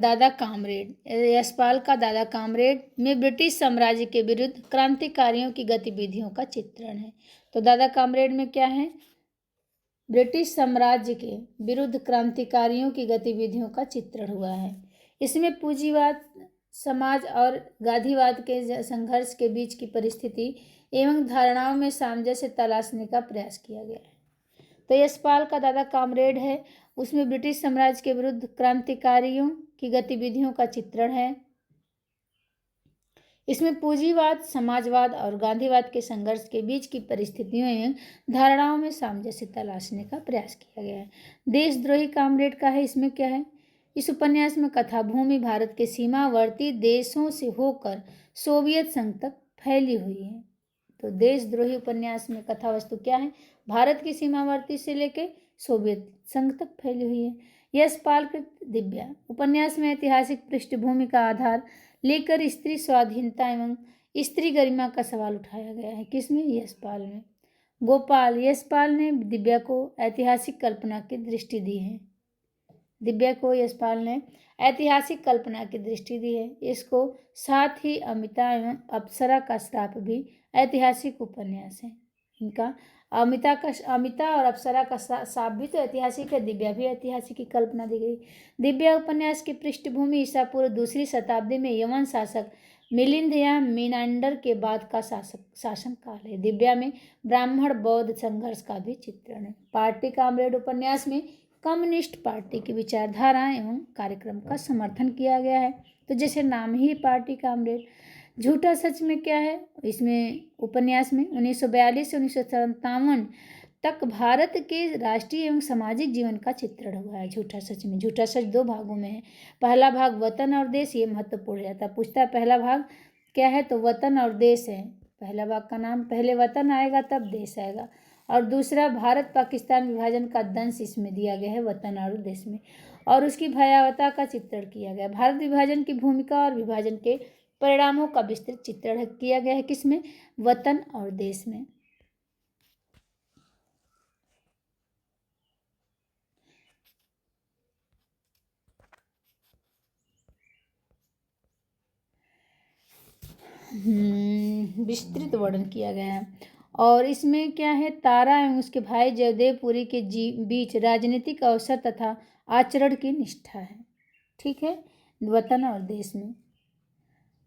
दादा कामरेड। यशपाल का दादा कामरेड में ब्रिटिश साम्राज्य के विरुद्ध क्रांतिकारियों की गतिविधियों का चित्रण है। तो दादा कामरेड में क्या है? ब्रिटिश साम्राज्य के विरुद्ध क्रांतिकारियों की गतिविधियों का चित्रण हुआ है। इसमें पूंजीवाद समाज और गांधीवाद के संघर्ष के बीच की परिस्थिति एवं धारणाओं में सामंजस्य तलाशने का प्रयास किया गया है। तो यशपाल का दादा कामरेड है, उसमें ब्रिटिश साम्राज्य के विरुद्ध क्रांतिकारियों की गतिविधियों का चित्रण है। इसमें पूंजीवाद, समाजवाद और गांधीवाद के संघर्ष के बीच की परिस्थितियों एवं धारणाओं में सामंजस्य तलाशने का प्रयास किया गया है। देशद्रोही कामरेड का है, इसमें क्या है? इस उपन्यास में कथा भूमि भारत के सीमावर्ती देशों से होकर सोवियत संघ तक फैली हुई है। तो देशद्रोही उपन्यास में कथा वस्तु क्या है? भारत की सीमावर्ती से लेकर सोवियत संघ तक फैली हुई है। यशपाल कृत दिव्या उपन्यास में ऐतिहासिक पृष्ठभूमि का आधार लेकर स्त्री स्वाधीनता एवं स्त्री गरिमा का सवाल उठाया गया है। किसमें? यशपाल में। गोपाल यशपाल ने दिव्या को ऐतिहासिक कल्पना की दृष्टि दी है। दिव्या को यशपाल ने ऐतिहासिक कल्पना की दृष्टि दी है। इसको साथ ही अमिता एवं अप्सरा का श्राप भी ऐतिहासिक उपन्यास है। इनका अमिता और अप्सरा का श्राप भी तो ऐतिहासिक है। दिव्या भी ऐतिहासिक की कल्पना दी गई। दिव्या उपन्यास की पृष्ठभूमि ईसा पूर्व 2री शताब्दी में यवन शासक मिलिंद या मीनांडर के बाद का शासन काल है। दिव्या में ब्राह्मण बौद्ध संघर्ष का भी चित्रण है। पार्टी कामरेड उपन्यास में कम्युनिस्ट पार्टी की विचारधारा एवं कार्यक्रम का समर्थन किया गया है। तो जैसे नाम ही पार्टी कामरेड। झूठा सच में क्या है? इसमें उपन्यास में 1942 से 1957 तक भारत के राष्ट्रीय एवं सामाजिक जीवन का चित्रण हुआ है। झूठा सच में। झूठा सच 2 भागों में है। पहला भाग वतन और देश, ये महत्वपूर्ण रहता है। पूछता है पहला भाग क्या है? तो वतन और देश है। पहला भाग का नाम, पहले वतन आएगा तब देश आएगा। और दूसरा भारत पाकिस्तान विभाजन का दंश इसमें दिया गया है वतन और देश में, और उसकी भयावहता का चित्रण किया गया। भारत विभाजन की भूमिका और विभाजन के परिणामों का विस्तृत चित्रण किया गया है। किसमें? वतन और देश में। विस्तृत वर्णन किया गया है। और इसमें क्या है? तारा एवं उसके भाई जयदेव पुरी के बीच राजनीतिक अवसर तथा आचरण की निष्ठा है। ठीक है, वतन और देश में।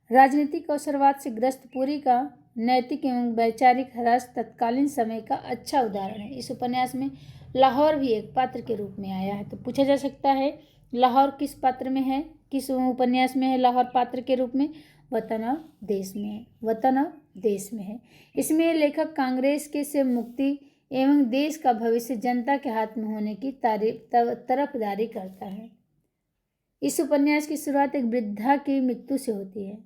राजनीतिक अवसरवाद से ग्रस्त पुरी का नैतिक एवं वैचारिक ह्रास तत्कालीन समय का अच्छा उदाहरण है। इस उपन्यास में लाहौर भी एक पात्र के रूप में आया है। तो पूछा जा सकता है लाहौर किस पात्र में है, किस उपन्यास में है लाहौर पात्र के रूप में? वतन और देश में है, वतन और देश में है। इसमें लेखक कांग्रेस के से मुक्ति एवं देश का भविष्य जनता के हाथ में होने की तरफदारी करता है। इस उपन्यास की शुरुआत एक वृद्धा की मृत्यु से होती है।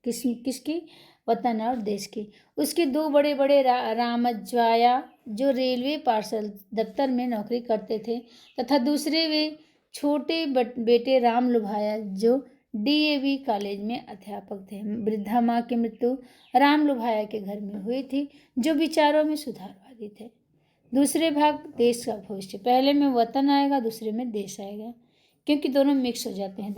किसकी? वतन और देश की। उसके दो बड़े बड़े रामज्वाया जो रेलवे पार्सल दफ्तर में नौकरी करते थे तथा दूसरे वे छोटे बेटे राम लुभाया जो डीएवी कॉलेज में अध्यापक थे। वृद्धा माँ की मृत्यु राम लुभाया के घर में हुई थी जो विचारों में सुधारवादी थे। दूसरे भाग देश का भविष्य, पहले में वतन आएगा, दूसरे में देश आएगा, क्योंकि दोनों मिक्स हो जाते हैं,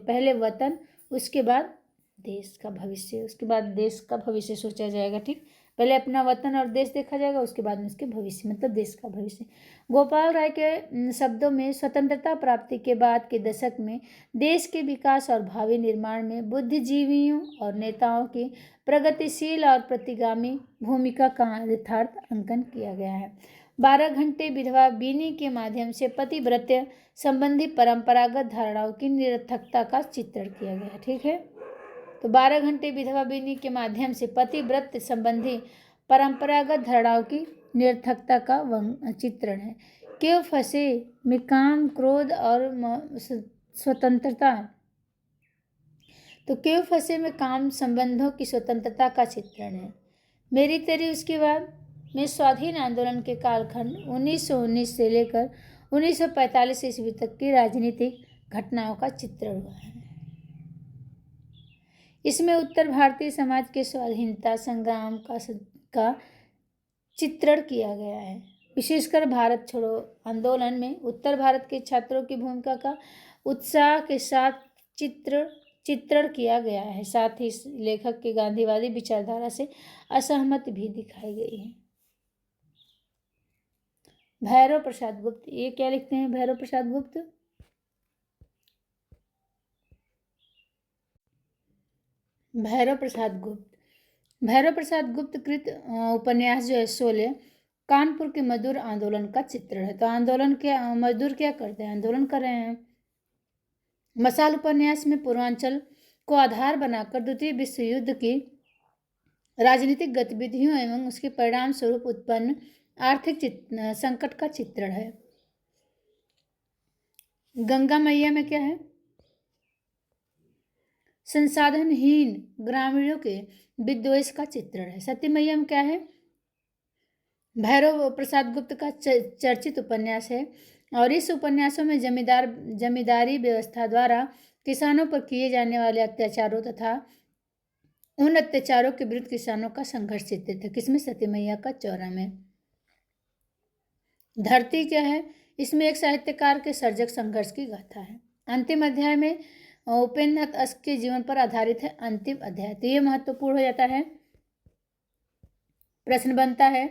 पहले वतन, उसके बाद देश का भविष्य, उसके बाद देश का भविष्य सोचा जाएगा। ठीक, पहले अपना वतन और देश देखा जाएगा, उसके बाद में उसके भविष्य, मतलब देश का भविष्य। गोपाल राय के शब्दों में स्वतंत्रता प्राप्ति के बाद के दशक में देश के विकास और भावी निर्माण में बुद्धिजीवियों और नेताओं की प्रगतिशील और प्रतिगामी भूमिका का यथार्थ अंकन किया गया है। 12 घंटे विधवा बीनी के माध्यम से पतिव्रत्य संबंधी परंपरागत धारणाओं की निरर्थकता का चित्रण किया गया। ठीक है, तो 12 घंटे विधवा बीनी के माध्यम से पतिव्रत्य संबंधी परंपरागत धारणाओं की निरर्थकता का चित्रण है। क्यों फंसे में काम, क्रोध और स्वतंत्रता, तो क्यों फंसे में काम संबंधों की स्वतंत्रता का चित्रण है। मेरी तेरी उसके बाद में स्वाधीन आंदोलन के कालखंड 1919 से लेकर 1945 ईस्वी तक की राजनीतिक घटनाओं का चित्रण हुआ है। इसमें उत्तर भारतीय समाज के स्वाधीनता संग्राम का चित्रण किया गया है। विशेषकर भारत छोड़ो आंदोलन में उत्तर भारत के छात्रों की भूमिका का उत्साह के साथ चित्रण किया गया है। साथ ही लेखक की गांधीवादी विचारधारा से असहमति भी दिखाई गई है। भैरव प्रसाद गुप्त, ये क्या लिखते हैं भैरव प्रसाद गुप्त? भैरव प्रसाद गुप्त कृत उपन्यास जो है 16 कानपुर के मजदूर आंदोलन का चित्रण है। तो आंदोलन के मजदूर क्या करते हैं? आंदोलन कर रहे हैं। मसाल उपन्यास में पूर्वांचल को आधार बनाकर द्वितीय विश्व युद्ध की राजनीतिक गतिविधियों एवं उसके परिणाम स्वरूप उत्पन्न आर्थिक संकट का चित्रण है। गंगा मैया में क्या है? संसाधनहीन ग्रामीणों के विद्वेष का चित्रण है। सती मैया में क्या है? भैरव प्रसाद गुप्त का चर्चित उपन्यास है और इस उपन्यासों में जमींदारी व्यवस्था द्वारा किसानों पर किए जाने वाले अत्याचारों तथा उन अत्याचारों के विरुद्ध किसानों का संघर्ष चित्रित है। किसमें? सती मैया का चौरा में। धरती क्या है? इसमें एक साहित्यकार के सर्जक संघर्ष की गाथा है। अंतिम अध्याय में उपेन्द्रनाथ अश्क के जीवन पर आधारित है अंतिम अध्याय। तो ये महत्वपूर्ण हो जाता है। प्रश्न बनता है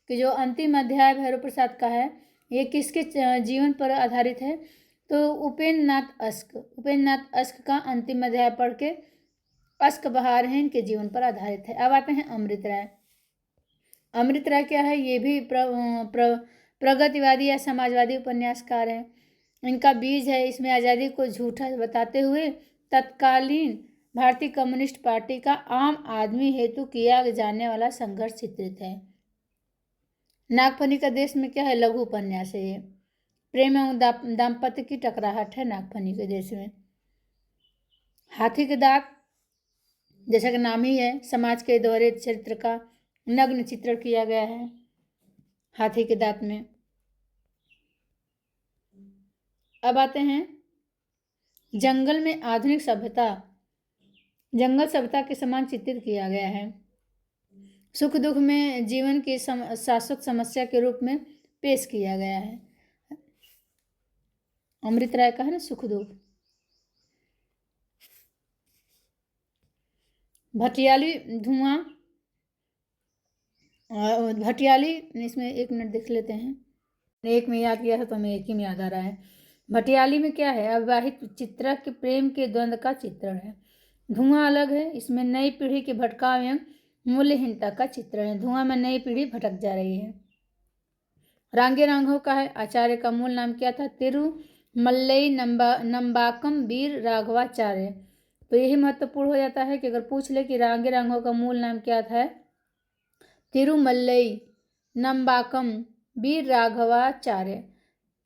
कि जो अंतिम अध्याय भैरव प्रसाद का है ये किसके जीवन पर आधारित है? तो उपेन्द्रनाथ अश्क का अंतिम अध्याय पढ़ के अश्क बहार हैं इनके जीवन पर आधारित है। अब आते हैं अमृत राय। अमृत राय क्या है? ये भी प्रगतिवादी या समाजवादी उपन्यासकार हैं। इनका बीज है। इसमें आज़ादी को झूठा बताते हुए तत्कालीन भारतीय कम्युनिस्ट पार्टी का आम आदमी हेतु किया जाने वाला संघर्ष चित्रित है। नागफनी का देश में क्या है? लघु उपन्यास है। ये प्रेम एवं दाम्पत्य की टकराहट है नागफनी के देश में। हाथी के दांत जैसा कि नाम ही है, समाज के दोहरे चरित्र का नग्न चित्रण किया गया है हाथी के दांत में। अब आते हैं जंगल में आधुनिक सभ्यता, जंगल सभ्यता के समान चित्रित किया गया है। सुख दुख में जीवन की शाश्वत समस्या के रूप में पेश किया गया है। अमृत राय का है ना सुख दुख। भटियाली धुआं, भटियाली, इसमें एक मिनट देख लेते हैं। एक में याद किया था तो हमें एक ही में याद आ रहा है। भटियाली में क्या है? अविवाहित चित्रक के प्रेम के द्वंद्व का चित्रण है। धुआं अलग है, इसमें नई पीढ़ी के भटकाव एवं मूल्यहीनता का चित्रण है। धुआं में नई पीढ़ी भटक जा रही है। रांगे रांघव का है, आचार्य का मूल नाम क्या था? तिरुमल्लई नंबाकम वीर राघवाचार्य। तो यही महत्वपूर्ण हो जाता है कि अगर पूछ ले कि रांगे रांघव का मूल नाम क्या था, तिरुमल्लई नंबाकम वीर राघवाचार्य,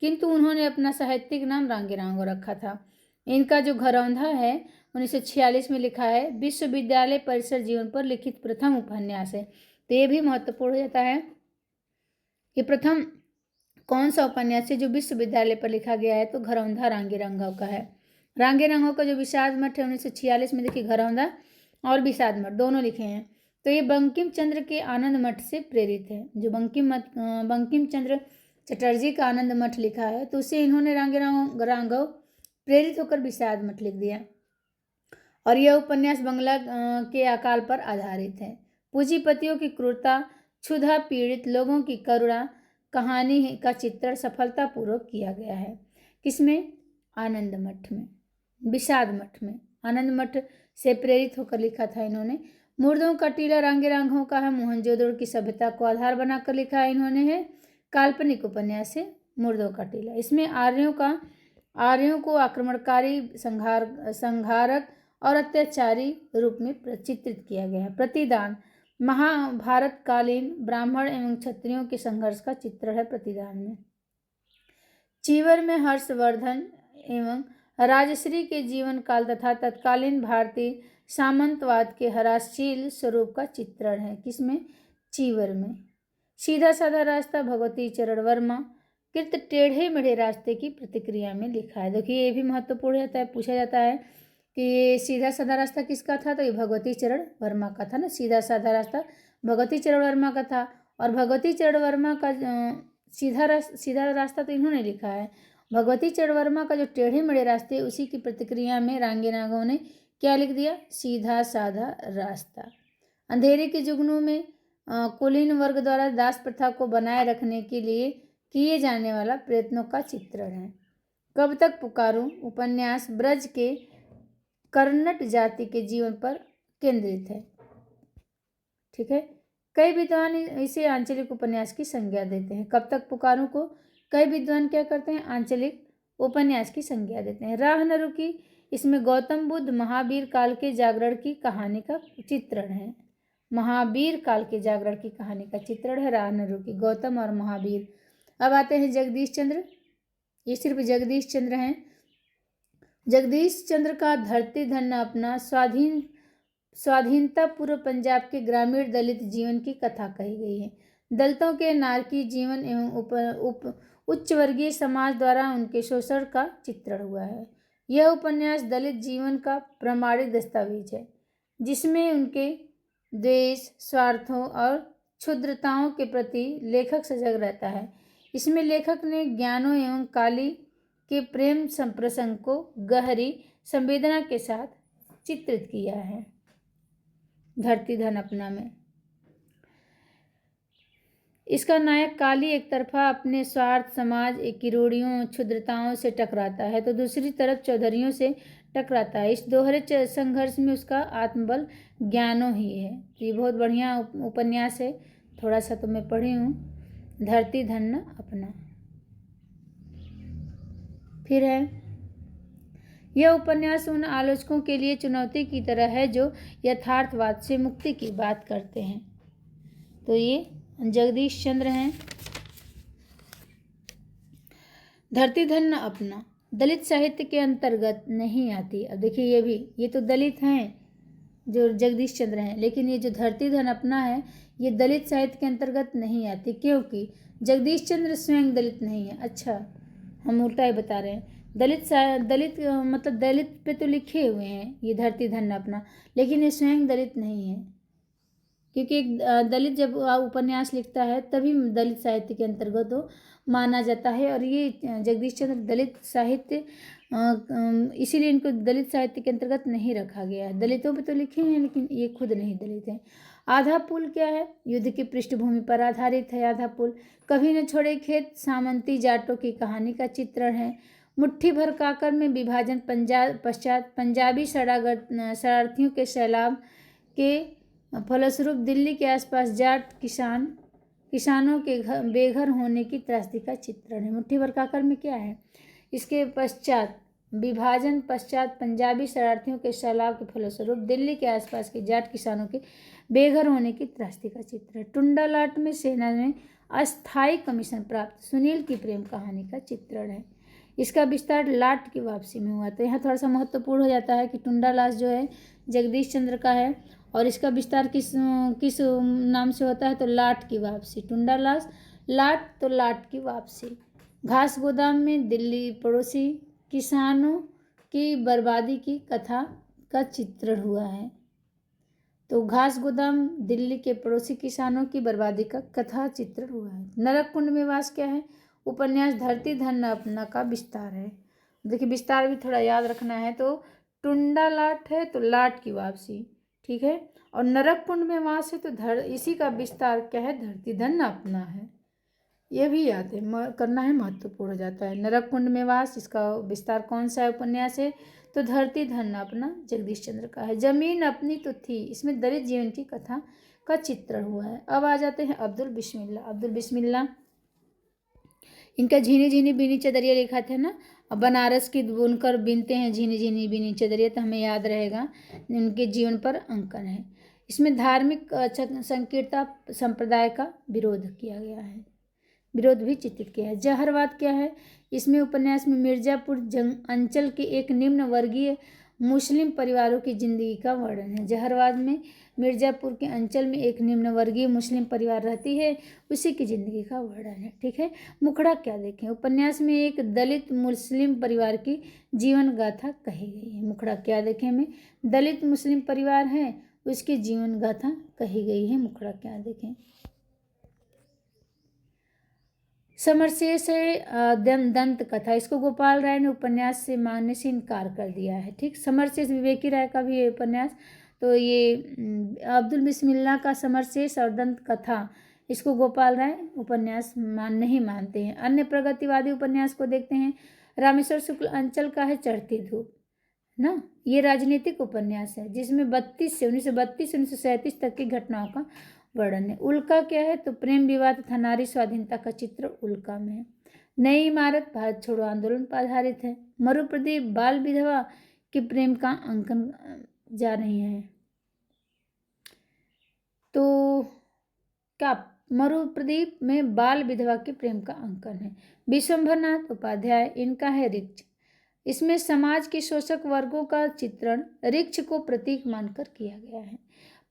किंतु उन्होंने अपना साहित्यिक नाम रांगे रांघव रखा था। इनका जो घरौंधा है 1946 में लिखा है, विश्वविद्यालय परिसर जीवन पर लिखित प्रथम उपन्यास है। तो ये भी महत्वपूर्ण हो जाता है कि प्रथम कौन सा उपन्यास है जो विश्वविद्यालय पर लिखा गया है, तो घरौंधा रांगे रांघव का है। रांगे रांघव का जो विषाद मठ है 1946 में, देखिए घरौंधा और विषाद मठ दोनों लिखे हैं। तो ये बंकिम चंद्र के आनंद मठ से प्रेरित है। जो बंकिम चंद्र चटर्जी का आनंद मठ लिखा है, तो उससे इन्होंने रांगे रांघव प्रेरित होकर विषाद मठ लिख दिया। और यह उपन्यास बंगला के अकाल पर आधारित है। पूंजीपतियों की क्रूरता, क्षुधा पीड़ित लोगों की करुणा कहानी का चित्रण सफलतापूर्वक किया गया है। किसमें? आनंद मठ में, विषाद मठ में। आनंद मठ से प्रेरित होकर लिखा था इन्होंने। मुर्दों का टीला रांगे रांघव का है, मोहनजोदड़ो की सभ्यता को आधार बनाकर लिखा है इन्होंने है। काल्पनिक उपन्यास है मुर्दों का टीला। इसमें आर्यों को आक्रमणकारी, संहारक और अत्याचारी रूप में चित्रित किया गया है। प्रतिदान महाभारत कालीन ब्राह्मण एवं क्षत्रियों के संघर्ष का चित्रण है प्रतिदान में। चीवर में हर्षवर्धन एवं राजश्री के जीवन काल तथा तत्कालीन भारतीय सामंतवाद के हरासशील स्वरूप का चित्रण है। किसमें? चीवर में। सीधा साधा रास्ता भगवती चरण वर्मा कृत टेढ़े मेढ़े रास्ते की प्रतिक्रिया में लिखा है। देखिए ये भी महत्वपूर्ण होता है, पूछा जाता है कि ये सीधा साधा रास्ता किसका था, तो ये भगवती चरण वर्मा का था ना। सीधा साधा रास्ता भगवती चरण वर्मा का था। और भगवती चरण वर्मा का सीधा रास्ता तो इन्होंने लिखा है। भगवती चरण वर्मा का जो टेढ़े मेढ़े रास्ते, उसी की प्रतिक्रिया में रांगे रांघव ने क्या लिख दिया? सीधा साधा रास्ता। अंधेरे के जुगनू में कुलीन वर्ग द्वारा दास प्रथा को बनाए रखने के लिए किए जाने वाला प्रयत्नों का चित्रण है। कब तक पुकारूं उपन्यास ब्रज के कर्नट जाति के जीवन पर केंद्रित है। ठीक है। कई विद्वान इसे आंचलिक उपन्यास की संज्ञा देते हैं। कब तक पुकारूं को कई विद्वान क्या करते हैं? आंचलिक उपन्यास की संज्ञा देते हैं। राह न रुकी, इसमें गौतम बुद्ध महावीर काल के जागरण की कहानी का चित्रण है। महावीर काल के जागरण की कहानी का चित्रण है राह न रुकी, गौतम और महावीर। अब आते हैं जगदीश चंद्र। ये सिर्फ जगदीश चंद्र हैं। जगदीश चंद्र का धरती धन अपना स्वाधीनता पूर्व पंजाब के ग्रामीण दलित जीवन की कथा कही गई है। दलितों के नारकी जीवन एवं उच्च वर्गीय समाज द्वारा उनके शोषण का चित्रण हुआ है। यह उपन्यास दलित जीवन का प्रमाणिक दस्तावेज है, जिसमें उनके द्वेष, स्वार्थों और क्षुद्रताओं के प्रति लेखक सजग रहता है। इसमें लेखक ने ज्ञानों एवं काली के प्रेम संप्रसंग को गहरी संवेदना के साथ चित्रित किया है। धरती धन अपना में इसका नायक काली एक तरफा अपने स्वार्थ, समाज किरोड़ियों, क्षुद्रताओं से टकराता है, तो दूसरी तरफ चौधरियों से टकराता है। इस दोहरे संघर्ष में उसका आत्मबल ज्ञानों ही है। ये बहुत बढ़िया उपन्यास है, थोड़ा सा तो मैं पढ़ी हूँ। धरती धन अपना। फिर है, यह उपन्यास उन आलोचकों के लिए चुनौती की तरह है जो यथार्थवाद से मुक्ति की बात करते हैं। तो ये जगदीश चंद्र हैं। धरती धन अपना दलित साहित्य के अंतर्गत नहीं आती। अब देखिए ये तो दलित हैं जो जगदीश चंद्र हैं, लेकिन ये जो धरती धन अपना है ये दलित साहित्य के अंतर्गत नहीं आती, क्योंकि जगदीश चंद्र स्वयं दलित नहीं है। अच्छा, हम उल्टा ही बता रहे हैं। दलित मतलब दलित पे तो लिखे हुए हैं ये धरती धन अपना, लेकिन ये स्वयं दलित नहीं है, क्योंकि एक दलित जब उपन्यास लिखता है तभी दलित साहित्य के अंतर्गत वो माना जाता है। और ये जगदीश चंद्र दलित साहित्य, इसीलिए इनको दलित साहित्य के अंतर्गत नहीं रखा गया है। दलितों पे तो लिखे हैं, लेकिन ये खुद नहीं दलित हैं। आधा पुल क्या है? युद्ध की पृष्ठभूमि पर आधारित है। आधा पुल कभी न छोड़े खेत सामंती जाटों की कहानी का चित्रण है। मुट्ठी भर काकर में विभाजन पश्चात पंजाबी शरणार्थियों के सैलाब के फलस्वरूप दिल्ली के आसपास जाट किसानों के बेघर होने की त्रासदी का चित्रण है। मुट्ठी भर काकर में क्या है, इसके पश्चात विभाजन पश्चात पंजाबी शरणार्थियों के सैलाब के फलस्वरूप दिल्ली के आसपास के जाट किसानों के बेघर होने की त्रासदी का चित्र है। टुंडा लाट में सेना में अस्थायी कमीशन प्राप्त सुनील की प्रेम कहानी का चित्रण है। इसका विस्तार लाट की वापसी में हुआ। तो यहाँ थोड़ा सा महत्वपूर्ण हो जाता है कि टुंडा लाट जो है जगदीश चंद्र का है और इसका विस्तार किस नाम से होता है, तो लाट की वापसी। टुंडा लाट तो लाट की वापसी। घास गोदाम में दिल्ली पड़ोसी किसानों की बर्बादी की कथा का चित्रण हुआ है। तो घास गोदाम दिल्ली के पड़ोसी किसानों की बर्बादी का कथा चित्रण हुआ है। नरक कुंड में वास क्या है, उपन्यास धरती धन अपना का विस्तार है। देखिए विस्तार भी थोड़ा याद रखना है। तो टुंडा लाट है तो लाट की वापसी, ठीक है। और नरक कुंड में वास है तो इसी का विस्तार क्या है, धरती धन अपना है। ये भी याद है करना है, महत्वपूर्ण हो जाता है। नरक कुंड में वास, इसका विस्तार कौन सा है उपन्यास है, तो धरती धन अपना जगदीश चंद्र का है। जमीन अपनी तो थी, इसमें दलित जीवन की कथा का चित्रण हुआ है। अब आ जाते हैं अब्दुल बिस्मिल्लाह। इनका झीनी झीनी बीनी चदरिया लिखा था ना, बनारस की बुनकर बिनते हैं झीनी झीनी बीनी चदरिया, तो हमें याद रहेगा। उनके जीवन पर अंकन है। इसमें धार्मिक संकीर्णता संप्रदाय का विरोध किया गया है, विरोध भी चित्रित किया है। जहरवाद क्या है, इसमें उपन्यास में मिर्जापुर अंचल के एक निम्न वर्गीय मुस्लिम परिवारों की जिंदगी का वर्णन है। जहरवाद में मिर्जापुर के अंचल में एक निम्न वर्गीय मुस्लिम परिवार रहती है, उसी की जिंदगी का वर्णन है, ठीक है। मुखड़ा क्या देखें, उपन्यास में एक दलित मुस्लिम परिवार की जीवन गाथा कही गई है। मुखड़ा क्या देखें में दलित मुस्लिम परिवार है, उसकी जीवन गाथा कही गई है। मुखड़ा क्या देखें। समरशेष है दंत कथा, इसको गोपाल राय ने उपन्यास से मानने से इनकार कर दिया है, ठीक। समरशेष विवेकी राय का भी उपन्यास, तो ये अब्दुल बिस्मिल्लाह का समरशेष और दंत कथा, इसको गोपाल राय उपन्यास नहीं मानते हैं। अन्य प्रगतिवादी उपन्यास को देखते हैं। रामेश्वर शुक्ल अंचल का है चढ़ती धूप ना, ये राजनीतिक उपन्यास है जिसमें 1932 से 1937 तक की घटनाओं का वर्णन है। उल्का क्या है, तो प्रेम विवाह तथा नारी स्वाधीनता का चित्र उल्का में है। नई इमारत भारत छोड़ो आंदोलन पर आधारित है। मरुप्रदीप बाल विधवा के प्रेम का अंकन जा रही है। तो क्या मरुप्रदीप में बाल विधवा के प्रेम का अंकन है। विश्वंभरनाथ उपाध्याय, इनका है ऋक्ष, इसमें समाज के शोषक वर्गों का चित्रण ऋक्ष को प्रतीक मानकर किया गया है।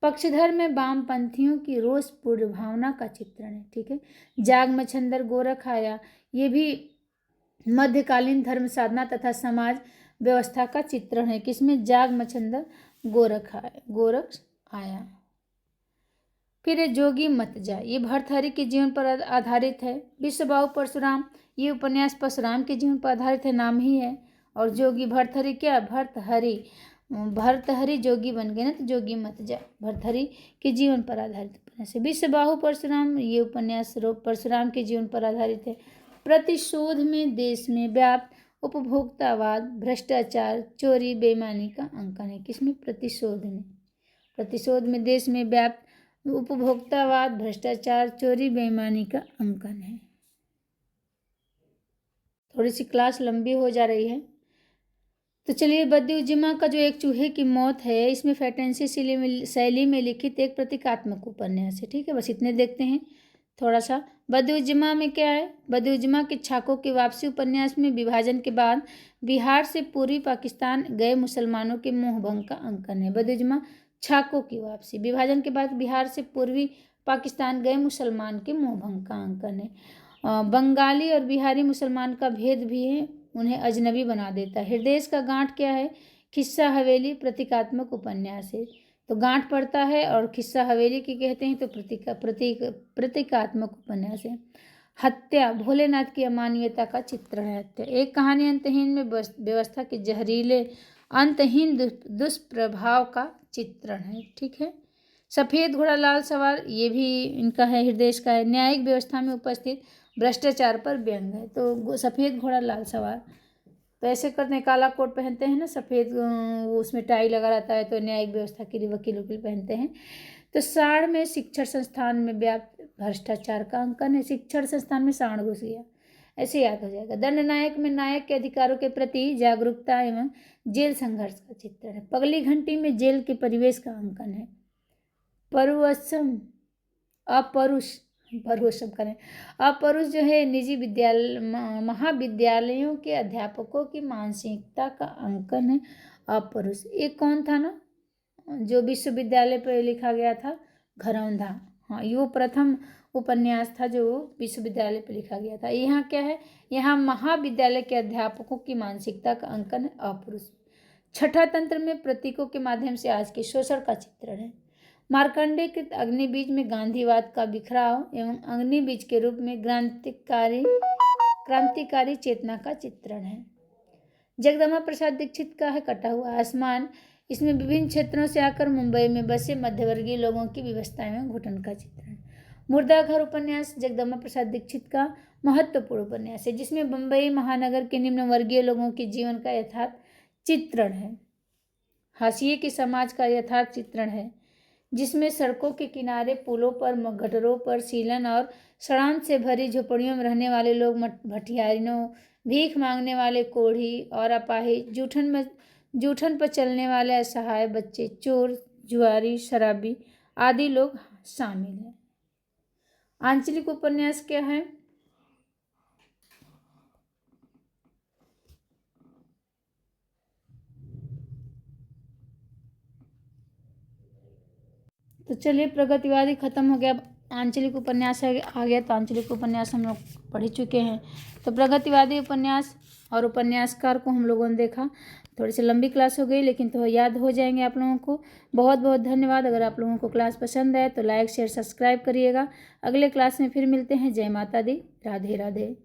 पक्षधर में वामपंथियों की रोषपूर्ण भावना का चित्रण है, ठीक है। जाग मच्छंदर गोरख आया, ये भी मध्यकालीन धर्म साधना तथा समाज व्यवस्था का चित्रण है, किसमें जाग मच्छंदर गोरख आया। फिर जोगी मत जा, ये भर्तहरि के जीवन पर आधारित है। विश्वबाहु परशुराम, ये उपन्यास परशुराम के जीवन पर आधारित है, नाम ही है। और जोगी भर्तहरि क्या, भर्तहरि जोगी बन गए ना, तो जोगी मत जा भर्तहरि के जीवन पर आधारित उपन्यास है। विश्वबाहु परशुराम, ये उपन्यास परशुराम के जीवन पर आधारित है। प्रतिशोध में देश में व्याप्त उपभोक्तावाद, भ्रष्टाचार, चोरी, बेईमानी का अंकन है, किसमें, प्रतिशोध में देश में व्याप्त उपभोक्तावाद, भ्रष्टाचार, चोरी, बेईमानी का अंकन है। थोड़ी सी क्लास लंबी हो जा रही है, तो चलिए। बदिउज्जमा का जो एक चूहे की मौत है, इसमें फैंटेसी शैली में लिखित एक प्रतीकात्मक उपन्यास है, ठीक है। बस इतने देखते हैं थोड़ा सा। बदिउज्जमा में क्या है, बदिउज्जमा के छाकों की वापसी उपन्यास में विभाजन के बाद बिहार से पूर्वी पाकिस्तान गए मुसलमानों के मोहभंग का अंकन है। बदिउज्जमा छाकों की वापसी, विभाजन के बाद बिहार से पूर्वी पाकिस्तान गए मुसलमान के मोहभंग का अंकन है। बंगाली और बिहारी मुसलमान का भेद भी है, उन्हें अजनबी बना देता है। हृदय का गांठ क्या है, खिस्सा हवेली प्रतीकात्मक उपन्यास है, तो गांठ पड़ता है और खिस्सा हवेली की कहते हैं, तो प्रतीकात्मक उपन्यास है। हत्या, भोलेनाथ की अमानवीयता का चित्रण है हत्या। एक कहानी अंतहीन में व्यवस्था के जहरीले अंतहीन दुष्प्रभाव का चित्रण है, ठीक है। सफ़ेद घोड़ा लाल सवार, ये भी इनका है, हृदय का है। न्यायिक व्यवस्था में उपस्थित भ्रष्टाचार पर व्यंग है, तो सफ़ेद घोड़ा लाल सवार। तो ऐसे करते हैं, काला कोट पहनते हैं ना, सफ़ेद उसमें टाई लगा रहता है, तो न्यायिक व्यवस्था के लिए वकील वकील पहनते हैं। तो साड़ में शिक्षण संस्थान में व्याप्त भ्रष्टाचार का अंकन है। शिक्षण संस्थान में साड़ घुस गया, ऐसे याद हो जाएगा। दंड नायक में नायक के अधिकारों के प्रति जागरूकता एवं जेल संघर्ष का चित्र है। पगली घंटी में जेल के परिवेश का अंकन है। परुषम अपरुषम करें, अपरुष जो है निजी विद्यालय महाविद्यालयों के अध्यापकों की मानसिकता का अंकन है। अपरुष एक कौन था ना, जो विश्वविद्यालय पर लिखा गया था, घरौंधा। हाँ, ये वो प्रथम उपन्यास था जो विश्वविद्यालय पर लिखा गया था। यहाँ क्या है, यहाँ महाविद्यालय के अध्यापकों की मानसिकता का अंकन है अपरुष। छठा तंत्र में प्रतीकों के माध्यम से आज के शोषण का चित्रण है। मार्कंडेय के अग्निबीज में गांधीवाद का बिखराव एवं अग्निबीज के रूप में क्रांतिकारी चेतना का चित्रण है। जगदम्बा प्रसाद दीक्षित का है कटा हुआ आसमान। इसमें विभिन्न क्षेत्रों से आकर मुंबई में बसे मध्यवर्गीय लोगों की व्यवस्था एवं घुटन का चित्रण। मुर्दा घर उपन्यास जगदम्बा प्रसाद दीक्षित का महत्वपूर्ण उपन्यास है, जिसमें मुंबई महानगर के निम्न वर्गीय लोगों के जीवन का यथार्थ चित्रण है। हाशिए के समाज का यथार्थ चित्रण है, जिसमें सड़कों के किनारे, पुलों पर, गटरों पर सीलन और सड़ांत से भरी झोपड़ियों में रहने वाले लोग, भटियारिनों, भीख मांगने वाले कोढ़ी और अपाहिज, जूठन पर चलने वाले असहाय बच्चे, चोर, जुआरी, शराबी आदि लोग शामिल हैं। आंचलिक उपन्यास क्या है? तो चलिए, प्रगतिवादी खत्म हो गया, आंचलिक उपन्यास आ गया। तो आंचलिक उपन्यास हम लोग पढ़ चुके हैं। तो प्रगतिवादी उपन्यास और उपन्यासकार को हम लोगों ने देखा। थोड़ी सी लंबी क्लास हो गई, लेकिन तो याद हो जाएंगे आप लोगों को। बहुत बहुत धन्यवाद। अगर आप लोगों को क्लास पसंद आए तो लाइक शेयर सब्सक्राइब करिएगा। अगले क्लास में फिर मिलते हैं। जय माता दी, राधे राधे।